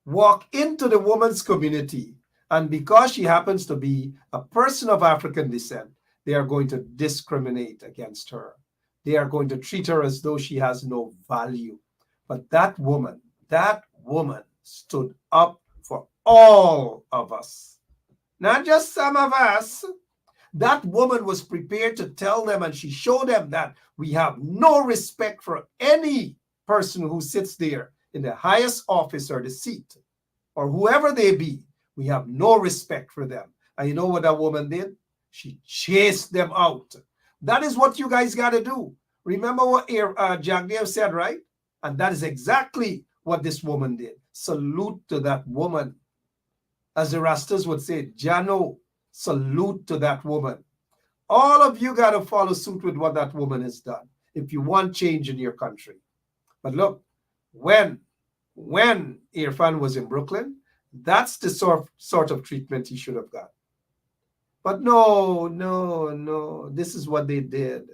Walk into the woman's community, and because she happens to be a person of African descent, they are going to discriminate against her. They are going to treat her as though she has no value. But that woman stood up for all of us, not just some of us. That woman was prepared to tell them, and she showed them that we have no respect for any person who sits there in the highest office or the seat, or whoever they be. We have no respect for them. And you know what that woman did? She chased them out. That is what you guys got to do. Remember what Jagdev said, right? And that is exactly what this woman did. Salute to that woman. As the Rastas would say, Jano, salute to that woman. All of you got to follow suit with what that woman has done if you want change in your country. But look, when Irfan was in Brooklyn, that's the sort of treatment he should have got. But no, this is what they did.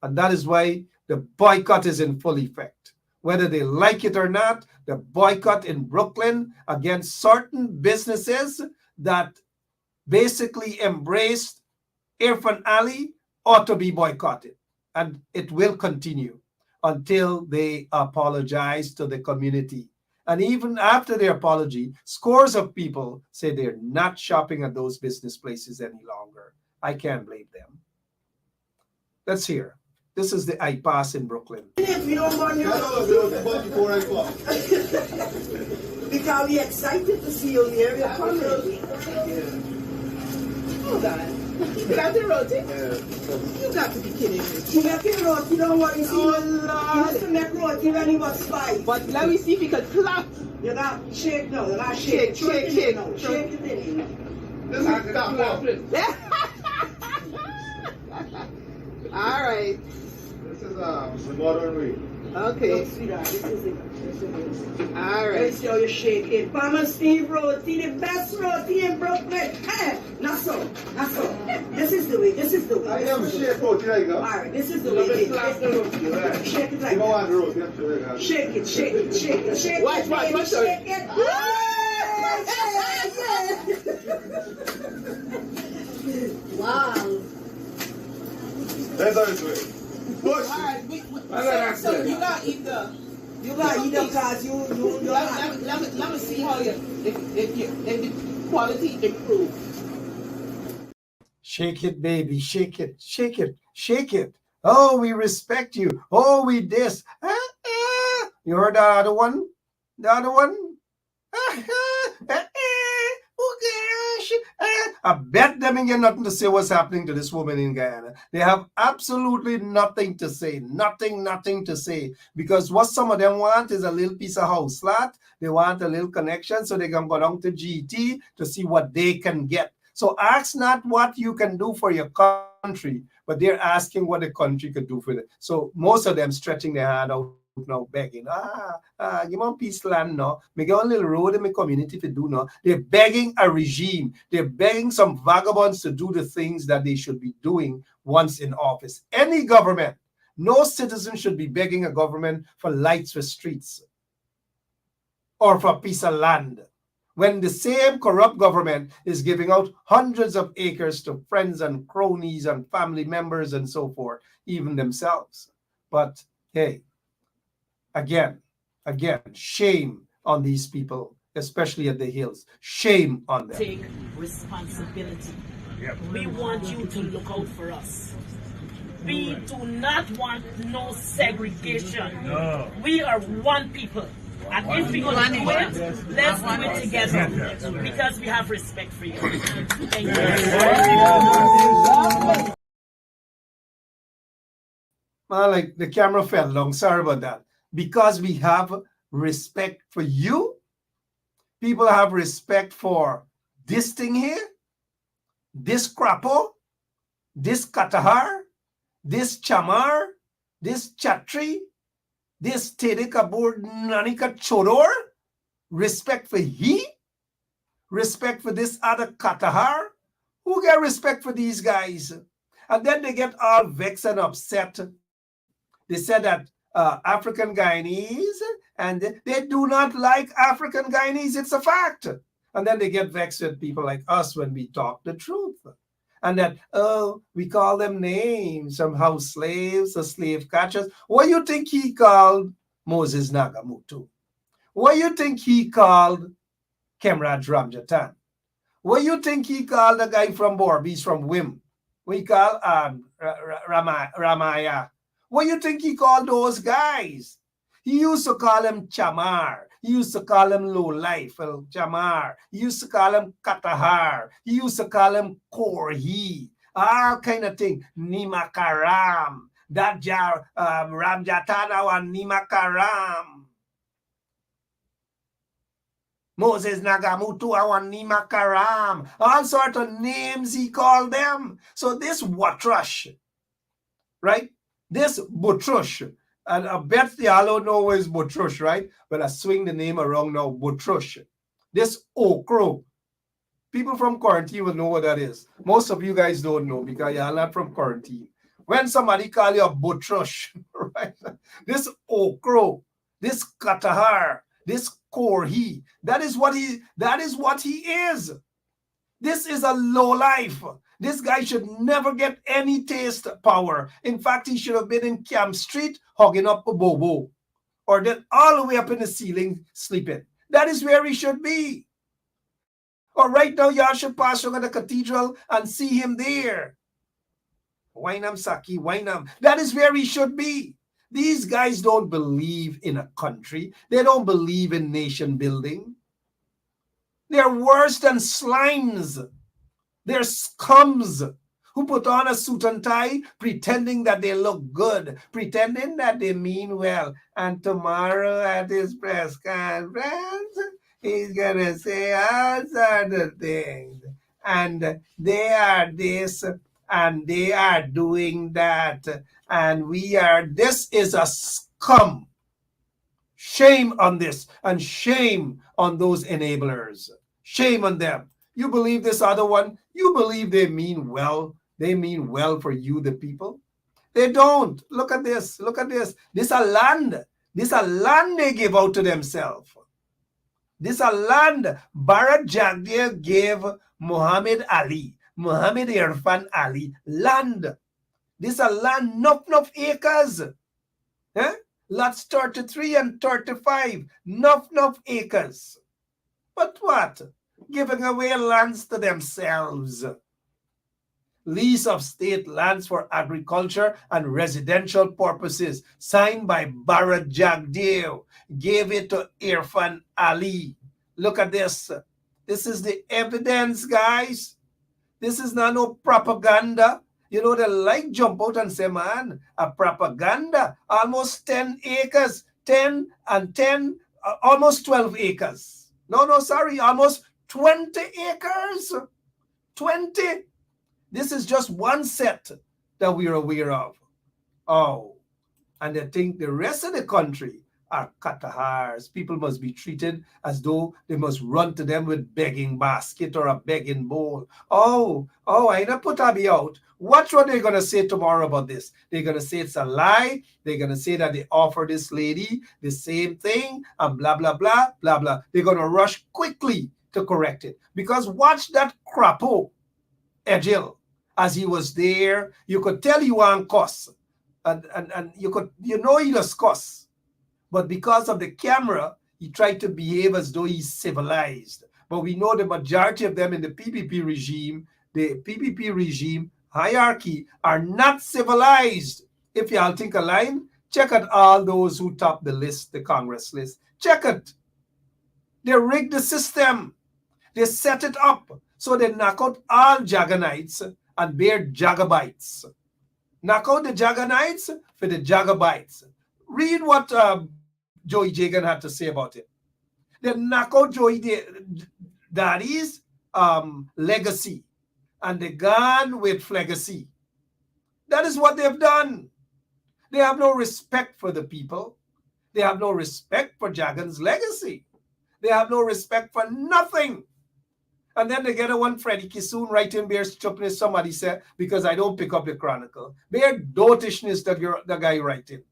And that is why the boycott is in full effect. Whether they like it or not, the boycott in Brooklyn against certain businesses that basically embraced Irfan Ali ought to be boycotted. And it will continue until they apologize to the community. And even after their apology, scores of people say they're not shopping at those business places any longer. I can't blame them. Let's hear. This is the iPass in Brooklyn. Because we're excited to see you here. You're coming. Hold on. You got the roti? Yeah. You got to be kidding me. You got the roti, don't worry. You used to make roti when he was 5. But let me see if he could clap. You got shake now. You got shake. Shake it in. This is clap. All right. This is the modern way. Okay. Look, sweetheart, this is it. All right. Let's see how you shake it. Palmer Steve roti, the best roti in Brooklyn. Hey, not so. This is the way. I am shake roti like that. All right, this is the way. Shake it like that. Shake it. Watch. Shake it. Let's go this way. Push. Alright, so you gotta eat the. You gotta eat them cause you let me see how if the quality improves. Shake it, baby. Shake it. Shake it. Shake it. Oh, we respect you. Oh, we this. You heard the other one? The other one? I bet them ain't got nothing to say what's happening to this woman in Guyana. They have absolutely nothing to say. Nothing to say. Because what some of them want is a little piece of house flat. They want a little connection so they can go down to GT to see what they can get. So ask not what you can do for your country, but they're asking what the country could do for them. So most of them stretching their hand out now, begging, give me a piece of land now. Make a little road in my community to do now. They're begging a regime. They're begging some vagabonds to do the things that they should be doing once in office. Any government, no citizen should be begging a government for lights for streets or for a piece of land, when the same corrupt government is giving out hundreds of acres to friends and cronies and family members and so forth, even themselves. But hey, again, shame on these people, especially at the hills. Shame on them. Take responsibility. We want you to look out for us. We do not want no segregation. No. We are one people. And if we're going to do it, let's do it together. Because we have respect for you. Thank you. Like the camera fell long. Sorry about that. Because we have respect for you. People have respect for this thing here, this crapo, this katahar, this chamar, this chatri, this Tedekabur Nanika Chodor, respect for he, respect for this other Katahar. Who get respect for these guys? And then they get all vexed and upset. They said that African Guyanese, and they do not like African Guyanese. It's a fact. And then they get vexed with people like us when we talk the truth. And that, we call them names, some house slaves or slave catchers. What do you think he called Moses Nagamutu? What do you think he called Kemraj Ramjatan? What do you think he called the guy from Borbies from Wim? We call Ramaya. What do you think he called those guys? He used to call him Chamar. He used to call him low life, Chamar. He used to call him Katahar. He used to call him Korhi. All kind of thing. Nimakaram. That jar Ramjatana and Nimakaram. Moses Nagamutu and Nimakaram. All sort of names he called them. So this Watrush, right? This Butrush. And I bet y'all don't know where is Butrush, right? But I swing the name around now, Butrush. This Okro. People from quarantine will know what that is. Most of you guys don't know because y'all not from quarantine. When somebody call you a Butrush, right? This Okro, this Katahar, this Korhi, that is what he is. This is a low life. This guy should never get any taste power. In fact, he should have been in Camp Street hugging up a bobo. Or then all the way up in the ceiling sleeping. That is where he should be. Or right now, y'all should pass over the cathedral and see him there. Wainam Saki, Wainam. That is where he should be. These guys don't believe in a country. They don't believe in nation building. They're worse than slimes. They're scums who put on a suit and tie pretending that they look good, pretending that they mean well. And tomorrow at his press conference, he's going to say all sorts of things. And they are this, and they are doing that. And this is a scum. Shame on this, and shame on those enablers. Shame on them. You believe this other one? You believe they mean well? They mean well for you, the people? They don't. Look at this. Look at this. This a land. This a land they give out to themselves. This a land Bharat Jagdeo gave Muhammad Ali. Muhammad Irfan Ali land. This a land, enough acres. Eh? Lots 33 and 35, enough acres. But what? Giving away lands to themselves. Lease of state lands for agriculture and residential purposes, signed by Bharat Jagdev, gave it to Irfan Ali. Look at this. This is the evidence, guys. This is not no propaganda. You know, they like jump out and say, man, a propaganda, almost 10 acres, 10 and 10, almost 12 acres. No, sorry, almost 20 acres. 20. This is just one set that we're aware of. Oh, and they think the rest of the country are Katahars. People must be treated as though they must run to them with begging basket or a begging bowl. Oh, I not put Abby out. Watch what they're going to say tomorrow about this. They're going to say it's a lie. They're going to say that they offer this lady the same thing and blah, blah, blah, blah, blah. They're going to rush quickly to correct it. Because watch that crapo, Egil, as he was there. You could tell you on cuss. And you know he does cuss. But because of the camera, he tried to behave as though he's civilized. But we know the majority of them in the PPP regime hierarchy are not civilized. If y'all think a line, check out all those who top the list, the Congress list. Check it. They rigged the system. They set it up so they knock out all Jaganites and bear Jagabites. Knock out the Jaganites for the Jagabites. Read what Joey Jagan had to say about it. They knock out Joey Daddy's legacy and they gone with legacy. That is what they've done. They have no respect for the people. They have no respect for Jagan's legacy. They have no respect for nothing. And then they get a one Freddie Kissoon writing bare stupidness, somebody said, because I don't pick up the Chronicle. Bare dotishness that the guy writing.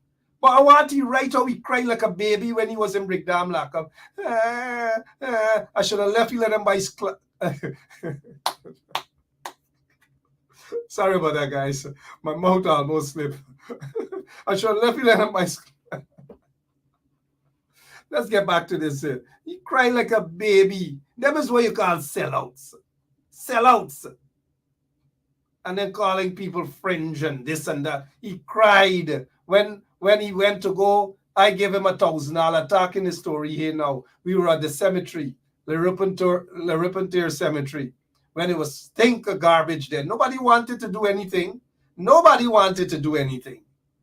But I want to write how he cried like a baby when he was in Brickdam lockup. I should have left you let him buy his Sorry about that, guys. My mouth almost slipped. I should have left you let him buy his Let's get back to this. He cried like a baby. That is what you call sellouts. Sellouts. And then calling people fringe and this and that. He cried when he went to go. I gave him $1,000. Talking the story here now. We were at the cemetery, Le Repentir Cemetery, when it was stink of garbage there. Nobody wanted to do anything.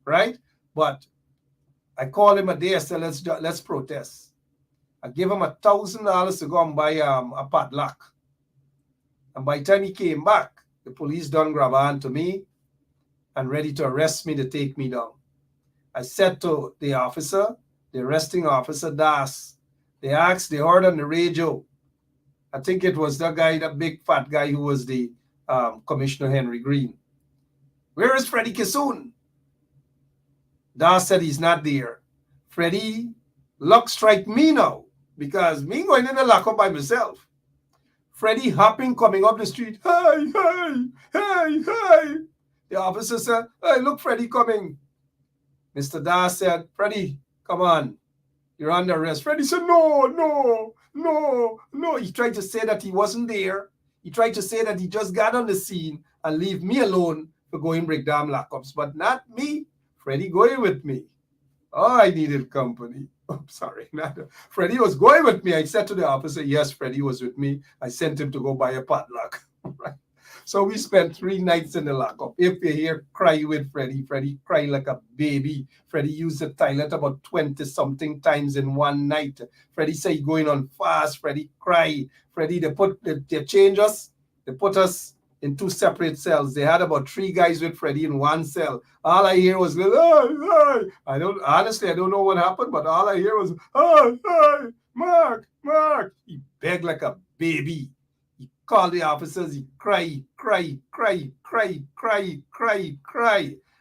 Right? But I called him a day. I said, let's protest. I gave him $1,000 to go and buy a padlock. And by the time he came back, the police done grab on to me and ready to arrest me to take me down. I said to the officer, the arresting officer, Das, they heard on the radio, I think it was the guy, the big fat guy who was the Commissioner Henry Green. Where is Freddie Kissoon? Das said he's not there. Freddie, luck strike me now, because me going in the lockup by myself. Freddie hopping, coming up the street. Hey. The officer said, hey, look, Freddie coming. Mr. Das said, Freddie, come on. You're under arrest. Freddie said, no. He tried to say that he wasn't there. He tried to say that he just got on the scene and leave me alone for going Brickdam lockups, but not me. Freddie going with me. Oh, I needed company. Oh, sorry. Freddie was going with me. I said to the officer, yes, Freddie was with me. I sent him to go buy a padlock. Right? So we spent 3 nights in the lockup. If you hear cry with Freddie cry like a baby. Freddie used the toilet about 20-something times in one night. Freddie said he going on fast. Freddie cry. Freddie, they change us. They put us in 2 separate cells. They had about 3 guys with Freddie in one cell. All I hear was, hey. I don't know what happened, but all I hear was, hey, Mark. He begged like a baby. He called the officers, he cry.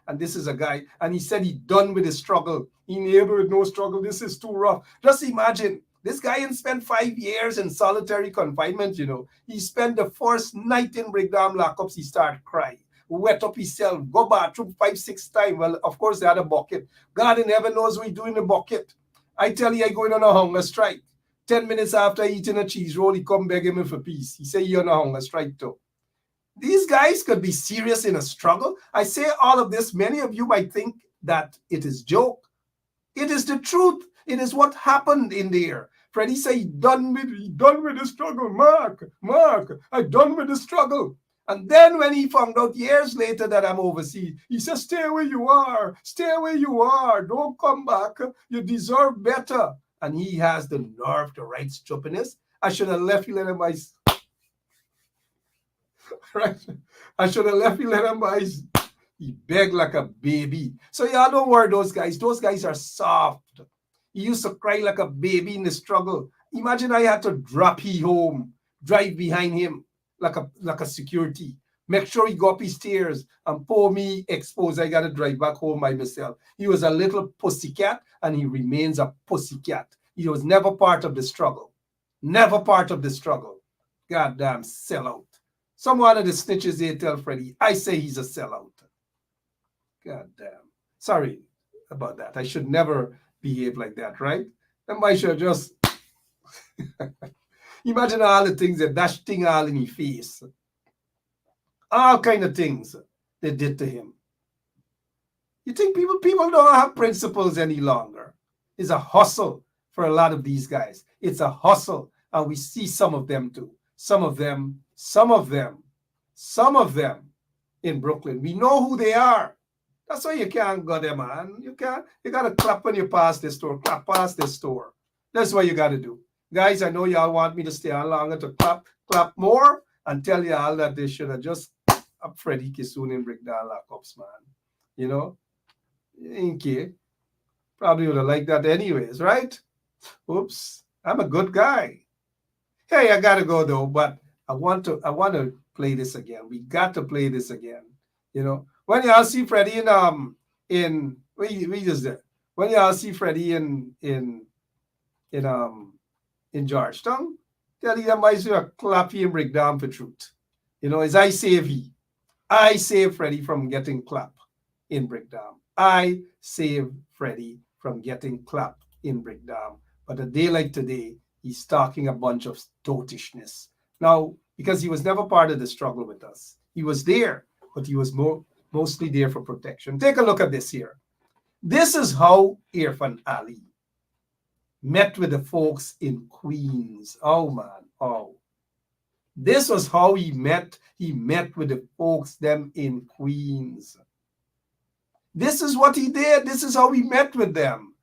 And this is a guy, and he said he done with the struggle. He never with no struggle. This is too rough. Just imagine This guy had spent 5 years in solitary confinement, you know. He spent the first night in Brigham lockups, he started crying. Wet up himself, go bathroom 5-6 times. Well, of course, they had a bucket. God in heaven knows what he do in the bucket. I tell you, I going on a hunger strike. 10 minutes after eating a cheese roll, he come begging me for peace. He say, you're on a hunger strike too. These guys could be serious in a struggle. I say all of this, many of you might think that it is joke. It is the truth. It is what happened in there. Freddie said, he done with the struggle. Mark, I done with the struggle. And then when he found out years later that I'm overseas, he said, stay where you are. Stay where you are. Don't come back. You deserve better. And he has the nerve to write stupidness. I should have left you in my... Right? I should have left you in my... He begged like a baby. So y'all don't worry those guys. Those guys are soft. He used to cry like a baby in the struggle. Imagine I had to drop he home, drive behind him like a security. Make sure he go up his stairs and pour me exposed. I got to drive back home by myself. He was a little pussycat and he remains a pussycat. He was never part of the struggle. Never part of the struggle. Goddamn sellout. Some one of the snitches they tell Freddie, I say he's a sellout. God damn. Sorry about that. I should never behave like that, right? And I should just imagine all the things that dash thing all in his face. All kind of things they did to him. You think people don't have principles any longer? It's a hustle for a lot of these guys. It's a hustle. And we see some of them too. Some of them in Brooklyn. We know who they are. That's why you can't go there, man. You gotta clap when you pass this store. Clap past this store. That's what you gotta do. Guys, I know y'all want me to stay on longer to clap more and tell y'all that they should have just up Freddie Kisoon and break down lockups, man. You know? Okay. Probably would have liked that anyways, right? Oops. I'm a good guy. Hey, I gotta go though, but I want to play this again. We got to play this again. You know? When y'all see Freddie when y'all see Freddie in Georgetown, tell you might see a clappy and break down for truth. You know, as I save Freddie from getting clapped in breakdown. I save Freddie from getting clapped in breakdown. But a day like today, he's talking a bunch of totishness. Now, because he was never part of the struggle with us. He was there, but he was mostly there for protection. Take a look at this here. This is how Irfan Ali met with the folks in Queens. Oh, man. Oh. This was how he met. He met with the folks, them in Queens. This is what he did. This is how he met with them.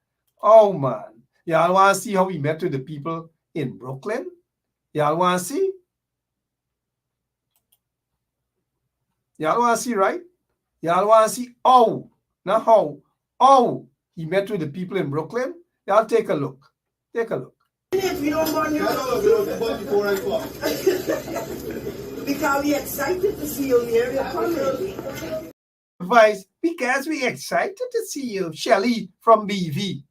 Oh, man. Y'all want to see how he met with the people in Brooklyn? Y'all want to see? Y'all want to see, right? Y'all want to see how, not how he met with the people in Brooklyn? Y'all take a look. Take a look. Because we're excited to see you here. Advice, because we're excited to see you, Shelly from BV.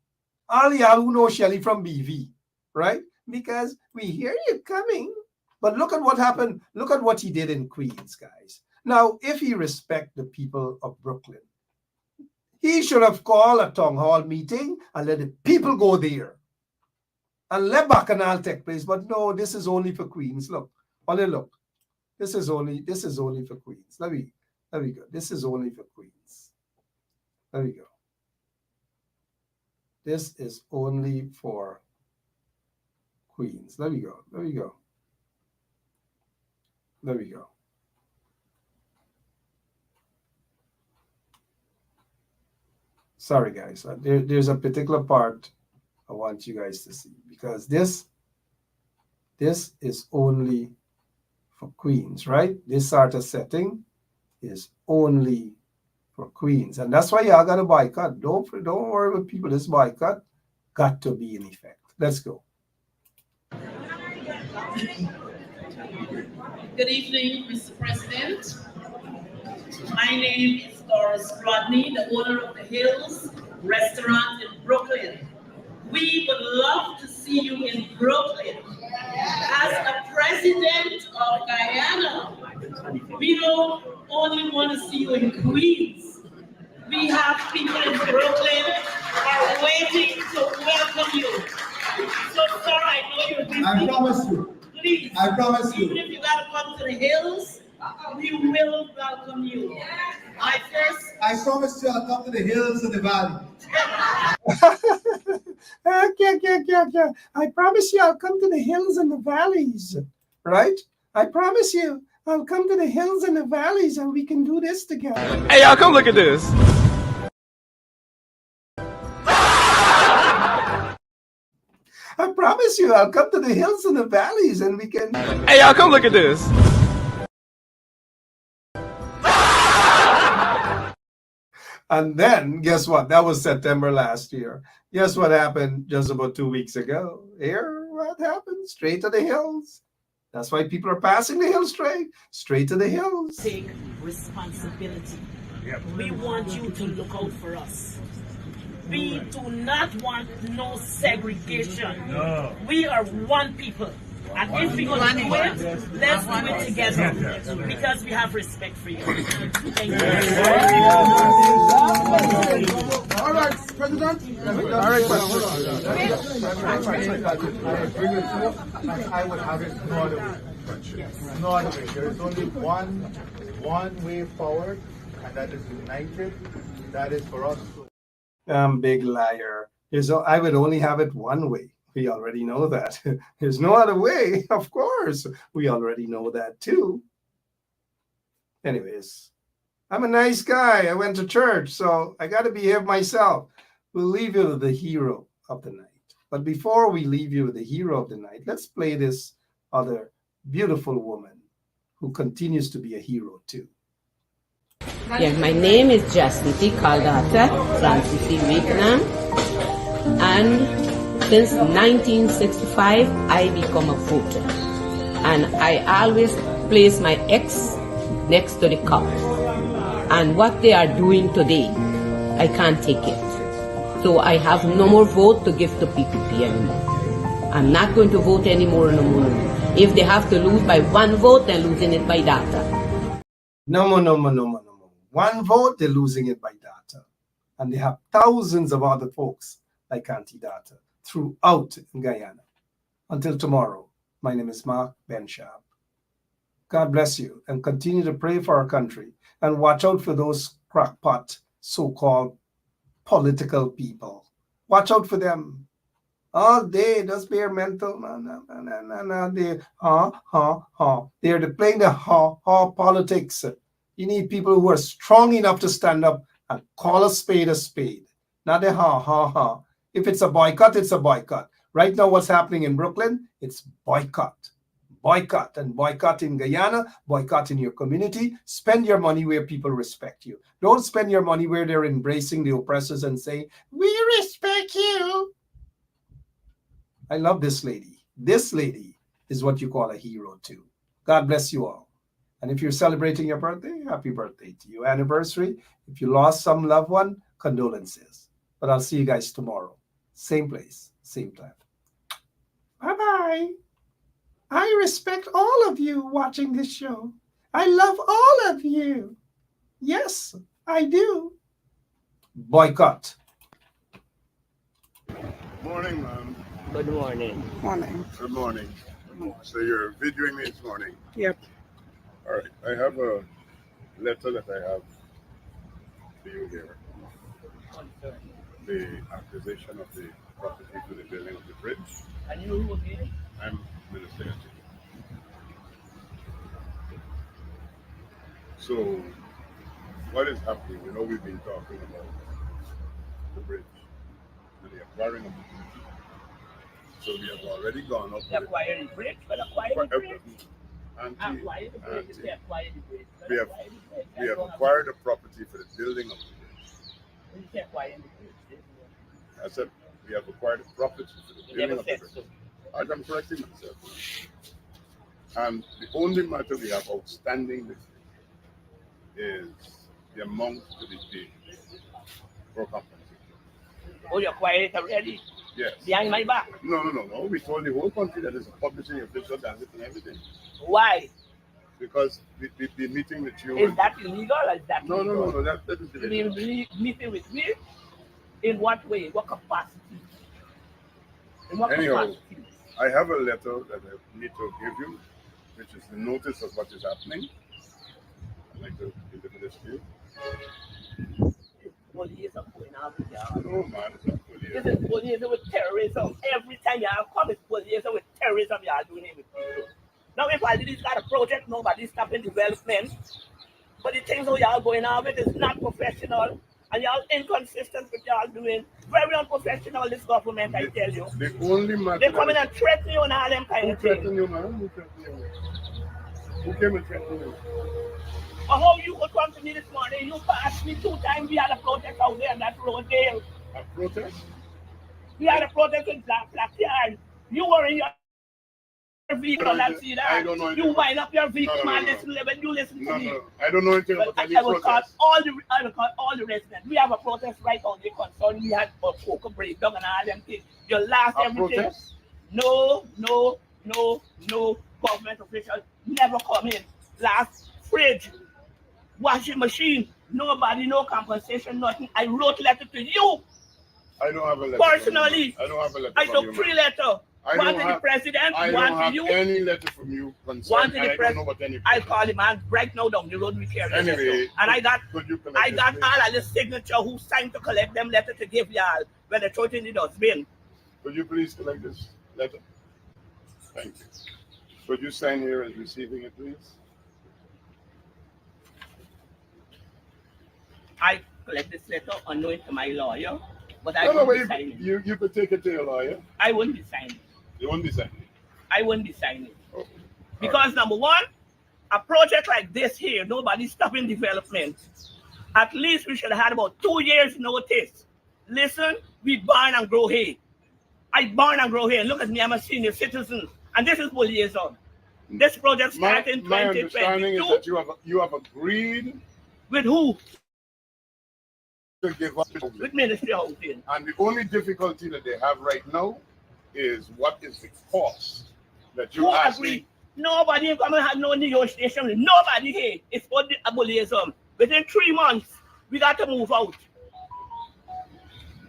All y'all who know Shelly from BV, right? Because we hear you coming. But look at what happened. Look at what he did in Queens, guys. Now, if he respect the people of Brooklyn, he should have called a town hall meeting and let the people go there. And let Bacchanal take place. But no, this is only for Queens. Look, only look. This is only for Queens. Let me go. This is only for Queens. There we go. This is only for Queens. There we go. There we go. There we go. Sorry, guys. There's a particular part I want you guys to see because this is only for Queens, right? This sort of setting is only for Queens, and that's why y'all got to boycott. Don't worry about people. This boycott got to be in effect. Let's go. Good evening, Mr. President. My name is Doris Rodney, the owner of the Hills Restaurant in Brooklyn. We would love to see you in I promise you. Please. I promise you. Even if you gotta come to the hills, we will welcome you. I promise you I'll come to the hills and the valley. I promise you I'll come to the hills and the valleys. Right? I promise you I'll come to the hills and the valleys and we can do this together. Hey, y'all, come look at this. I promise you I'll come to the hills and the valleys and we can. Hey, y'all, come look at this. And then, guess what? That was September last year. Guess what happened just about 2 weeks ago? Here, what happened? Straight to the hills. That's why people are passing the hill straight to the hills. take responsibility. We want you to look out for us. We do not want no segregation. No. We are one people. And if we're going to do it, let's do it together because we have respect for you. Thank you. All right, President. All right, I would have it no other way. No other way. There is only one way forward, and that is united. That is for us to. Big liar. I would only have it one way. We already know that. There's no other way, of course. We already know that too. Anyways, I'm a nice guy. I went to church, so I got to behave myself. We'll leave you with the hero of the night. But before we leave you with the hero of the night, let's play this other beautiful woman who continues to be a hero too. Yeah, my name is Jasnity Kaldata Francis Vietnam, and since 1965, I become a voter, and I always place my ex next to the cup. And what they are doing today, I can't take it. So I have no more vote to give to PPP anymore. I'm not going to vote anymore no more. If they have to lose by one vote, they're losing it by data. No more. One vote, they're losing it by data. And they have thousands of other folks like anti-data throughout Guyana. Until tomorrow, my name is Mark Benshab. God bless you and continue to pray for our country and watch out for those crackpot so-called political people. Watch out for them. All day, just bare mental. They're playing the politics. You need people who are strong enough to stand up and call a spade a spade. Not the If it's a boycott, it's a boycott. Right now, what's happening in Brooklyn? It's boycott. Boycott. And boycott in Guyana, boycott in your community. Spend your money where people respect you. Don't spend your money where they're embracing the oppressors and saying, we respect you. I love this lady. This lady is what you call a hero too. God bless you all. And if you're celebrating your birthday, happy birthday to you. Anniversary. If you lost some loved one, condolences. But I'll see you guys tomorrow. Same place, same time. Bye-bye. I respect all of you watching this show. I love all of you. Yes, I do. Boycott. Morning, ma'am. Good morning. Morning. Good morning. So you're videoing me this morning? Yep. All right. I have a letter that I have for you here. The acquisition of the property for the building of the bridge. And you who again? I'm Minister. So, what is happening? You know, we've been talking about the bridge and the acquiring of the bridge. So we have already gone up. Acquiring the bridge, but acquiring the bridge. We have acquired a property for the building of the bridge. You can't acquire the bridge. I said we have acquired a property for the building of the bridge. I'm correcting myself. And the only matter we have outstanding with is the amount to be paid for compensation. Oh, you acquired it already? Yes. Behind my back? No. We told the whole country that is publishing official data and everything. Why? Because the meeting with you. Is that illegal or is that No. legal? No. That is illegal. Meeting with me? In what way? What capacity? In what Anyhow, capacity? I have a letter that I need to give you, which is the notice of what is happening. I'd like to deliver this to you. Bullying going on with y'all. No, man, it's not bullying. This is bullying with terrorism. Every time y'all come, it's bullying with terrorism. Y'all doing it with people. Now, if I did got a project, nobody's stopping development. But the things that y'all going on with is not professional. And y'all inconsistent with y'all doing. Very unprofessional, this government, I tell you. The only matter They come in and threaten you and all them kind of things. Who threatened you, man? Who threatened you? Who came and threatened you? How you could come to me this morning? You passed me 2 times. We had a protest out there on that road there. A protest? We had a protest in Black Yard. You were in your vehicle and see that. I don't know. You wind up your vehicle, No. man. Listen, when you listen to me. No. I don't know anything about any I will call protest. I will call all the residents. We have a protest right on the concern. We had a cocoa breakdown and all them things. Your last everything. Protest? No. Government officials never come in. Last fridge, washing machine, nobody, no compensation, nothing. I wrote letter to you. I don't have a letter. Personally, I don't have a letter. I took 3 letters. One to the president, I one don't to have you. any letter from you One concerning, to and the I don't know what any. I call him man right now down the road we carry. Anyway, and I got could you collect I this, got please? all of the signature who signed to collect them letter to give y'all when they throw it in the dustbin. Could you please collect this letter? Thank you. Could you sign here as receiving it, please? I collect this letter unknown to my lawyer, but I No, wouldn't be but signing it. you could take it to your lawyer. I wouldn't be signing it. You won't be signing it. I wouldn't be signing it. Okay. Because number one, a project like this here, nobody's stopping development. At least we should have had about 2 years notice. Listen, we born and grow here. I born and grow here. Look at me, I'm a senior citizen. And this is liaison. This project started in My understanding is 2022. that you have agreed With who? to give up. With Ministry of Housing. And the only difficulty that they have right now is what is the cost that you Who asked agree? me. Nobody in come and have no negotiation. Nobody here. It's for the abolition. Within 3 months, we got to move out.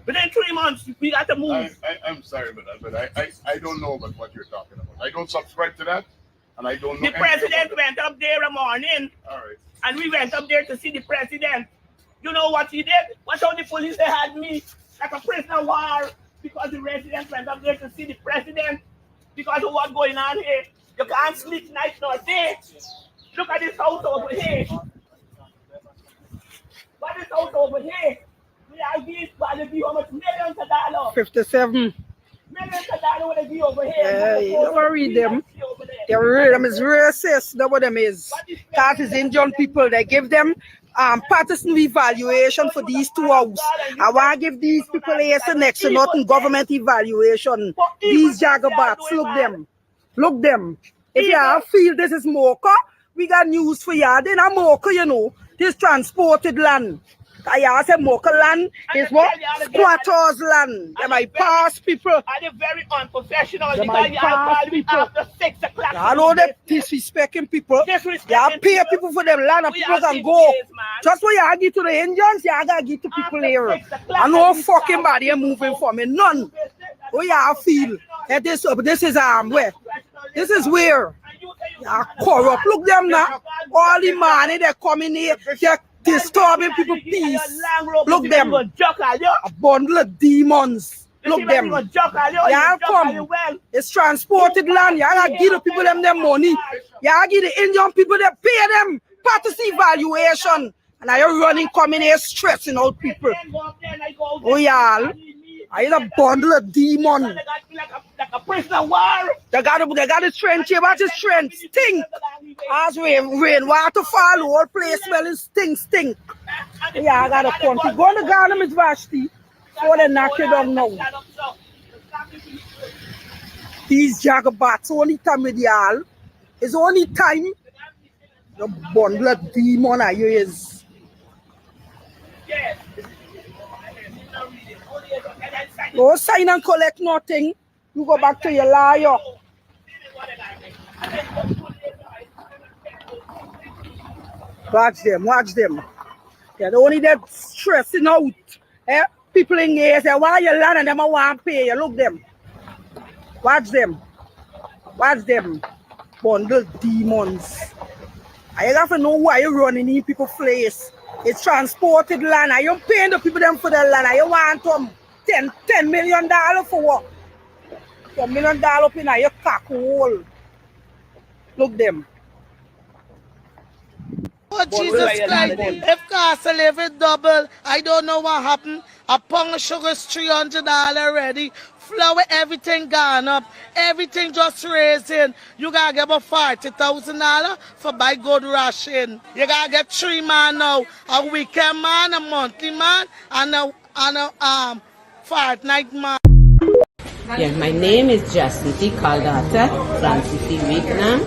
Within 3 months, we got to move. I'm sorry about that, but I don't know about what you're talking about. I don't subscribe to that, and I don't know. The president went up there a morning. All right. And we went up there to see the president. You know what he did? Watch how the police they had me like a prisoner of war because the residents went up there to see the president because of what's going on here. You can't sleep night nor day. Look at this house over here. What is house over here? We are these value be how much millions of dollars. 57. Millions of dollars would be over here. Yeah, you don't read them. They read them is racist. That's what them is. That is Indian people. They give them partisan evaluation for these 2 houses. I want to give these people a next to nothing government evaluation. These jagabats, look them. Look them. If you feel this is Mocha, we got news for you. Then a Mocha, you know, this transported land. I say Mocha land is what? Squatters land. They might pass people. Are they very unprofessional? They Because might you pass call me people. after 6 o'clock. I know they disrespecting people. You pay people for them land and people can go. Just when you give to the Indians, you gotta give to people here. I know fucking body moving for me. None. Oh yeah, I feel that this is where? This is where you corrupt. Look them now. All the money they coming here, they're disturbing people peace. Look them. A bundle of demons. Look them. Y'all come. It's transported land. Y'all gotta give the people them their money. Y'all give the Indian people they pay them partisan evaluation. And are you running coming here stressing out people? Oh y'all. I a bundle of demon. Like a prisoner of war. They got the strength here. What is strength? Stink. As rain water fall, the whole place smelling stink. Yeah, I got a country. Go to Ghana, Miss Vashti. So they knock you down now. These jagabats, only time with y'all. It's only time. The bundle of demon are you is. Yes. Go sign and collect nothing. You go back to your lawyer. Watch them. They're only that stressing out. People in here say, why you land and them want to pay you? Look them. Watch them. Watch them bundle demons. I have to know why you running in people's place. It's transported land. Are you paying the people them for the land? Are you want $10 million for what? $10 million up in your cock hole. Look them. Oh, Jesus Christ, if cost of living double, I don't know what happened. A pound of sugar is $300 already. Flour, everything gone up. Everything just raising. You gotta get about $40,000 for buy good ration. You gotta get 3 man now. A weekend man, a monthly man, and a fortnight man. Yeah, my name is Jacinty Caldata from City, Vietnam.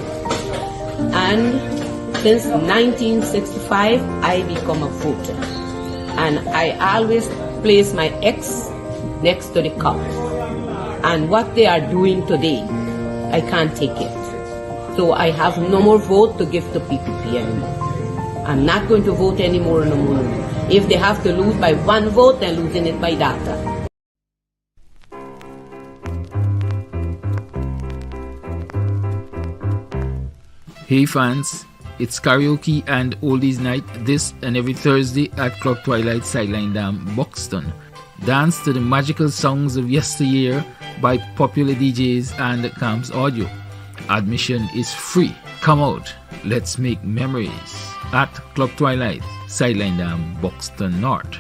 And since 1965, I become a voter. And I always place my X next to the cup. And what they are doing today, I can't take it. So I have no more vote to give to PPP anymore. I'm not going to vote anymore no more. If they have to lose by 1 vote, they're losing it by data. Hey fans, it's karaoke and oldies night this and every Thursday at Club Twilight Sideline Dam, Buxton. Dance to the magical songs of yesteryear by popular DJs and Camps Audio. Admission is free. Come out, let's make memories at Club Twilight Sideline Dam, Buxton North.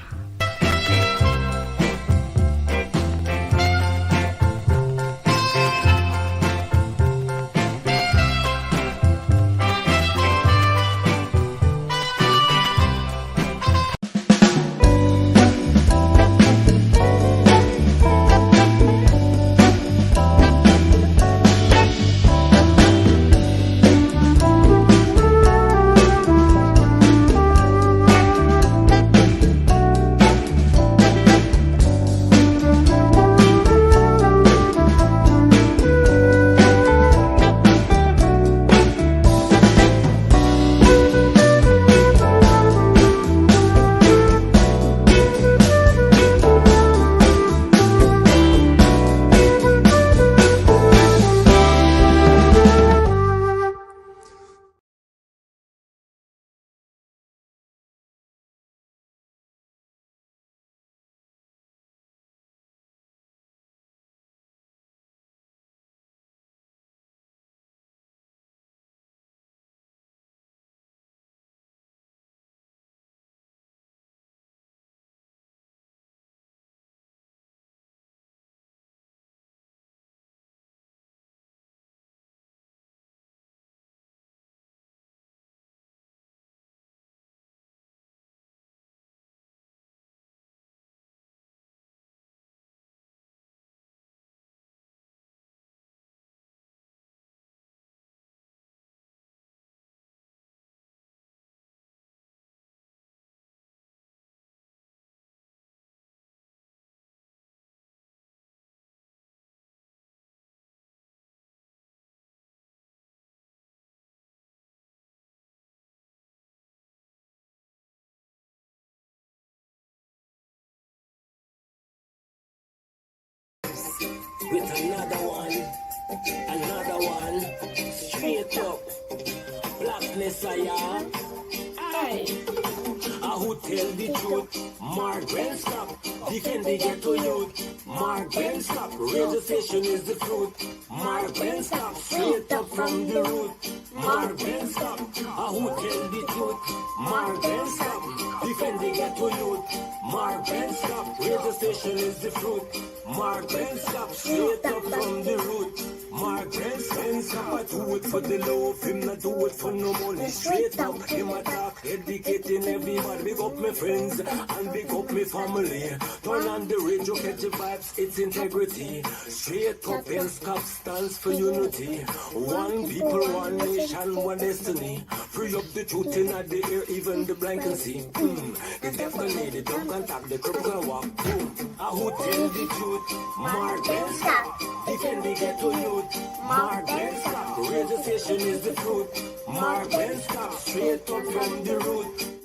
With another one, straight up, blackness who tell the truth, Margaret stop, defend the ghetto youth, Margaret stop, registration is the fruit, Margaret stop, straight up from the root, Margaret stop, who tell the truth, Margaret stop, defend the ghetto youth, Margaret stop, registration is the fruit, Margaret stop, straight up from the root, Margaret stop, I do it for the love, him not do it for no money, straight up, him attack, educating everybody, big up my friends, and big up my family, turn on the radio, catch the vibes, it's integrity, straight up and stop stands for unity, one people, one nation, one destiny, free up the truth in the air, even the blind can see, the deaf can hear, the dumb can talk, the cripple can walk, who tell the truth, Margaret stop, defend the ghetto youth, Margaret stop, registration is the truth, Margaret stop, straight up from the root,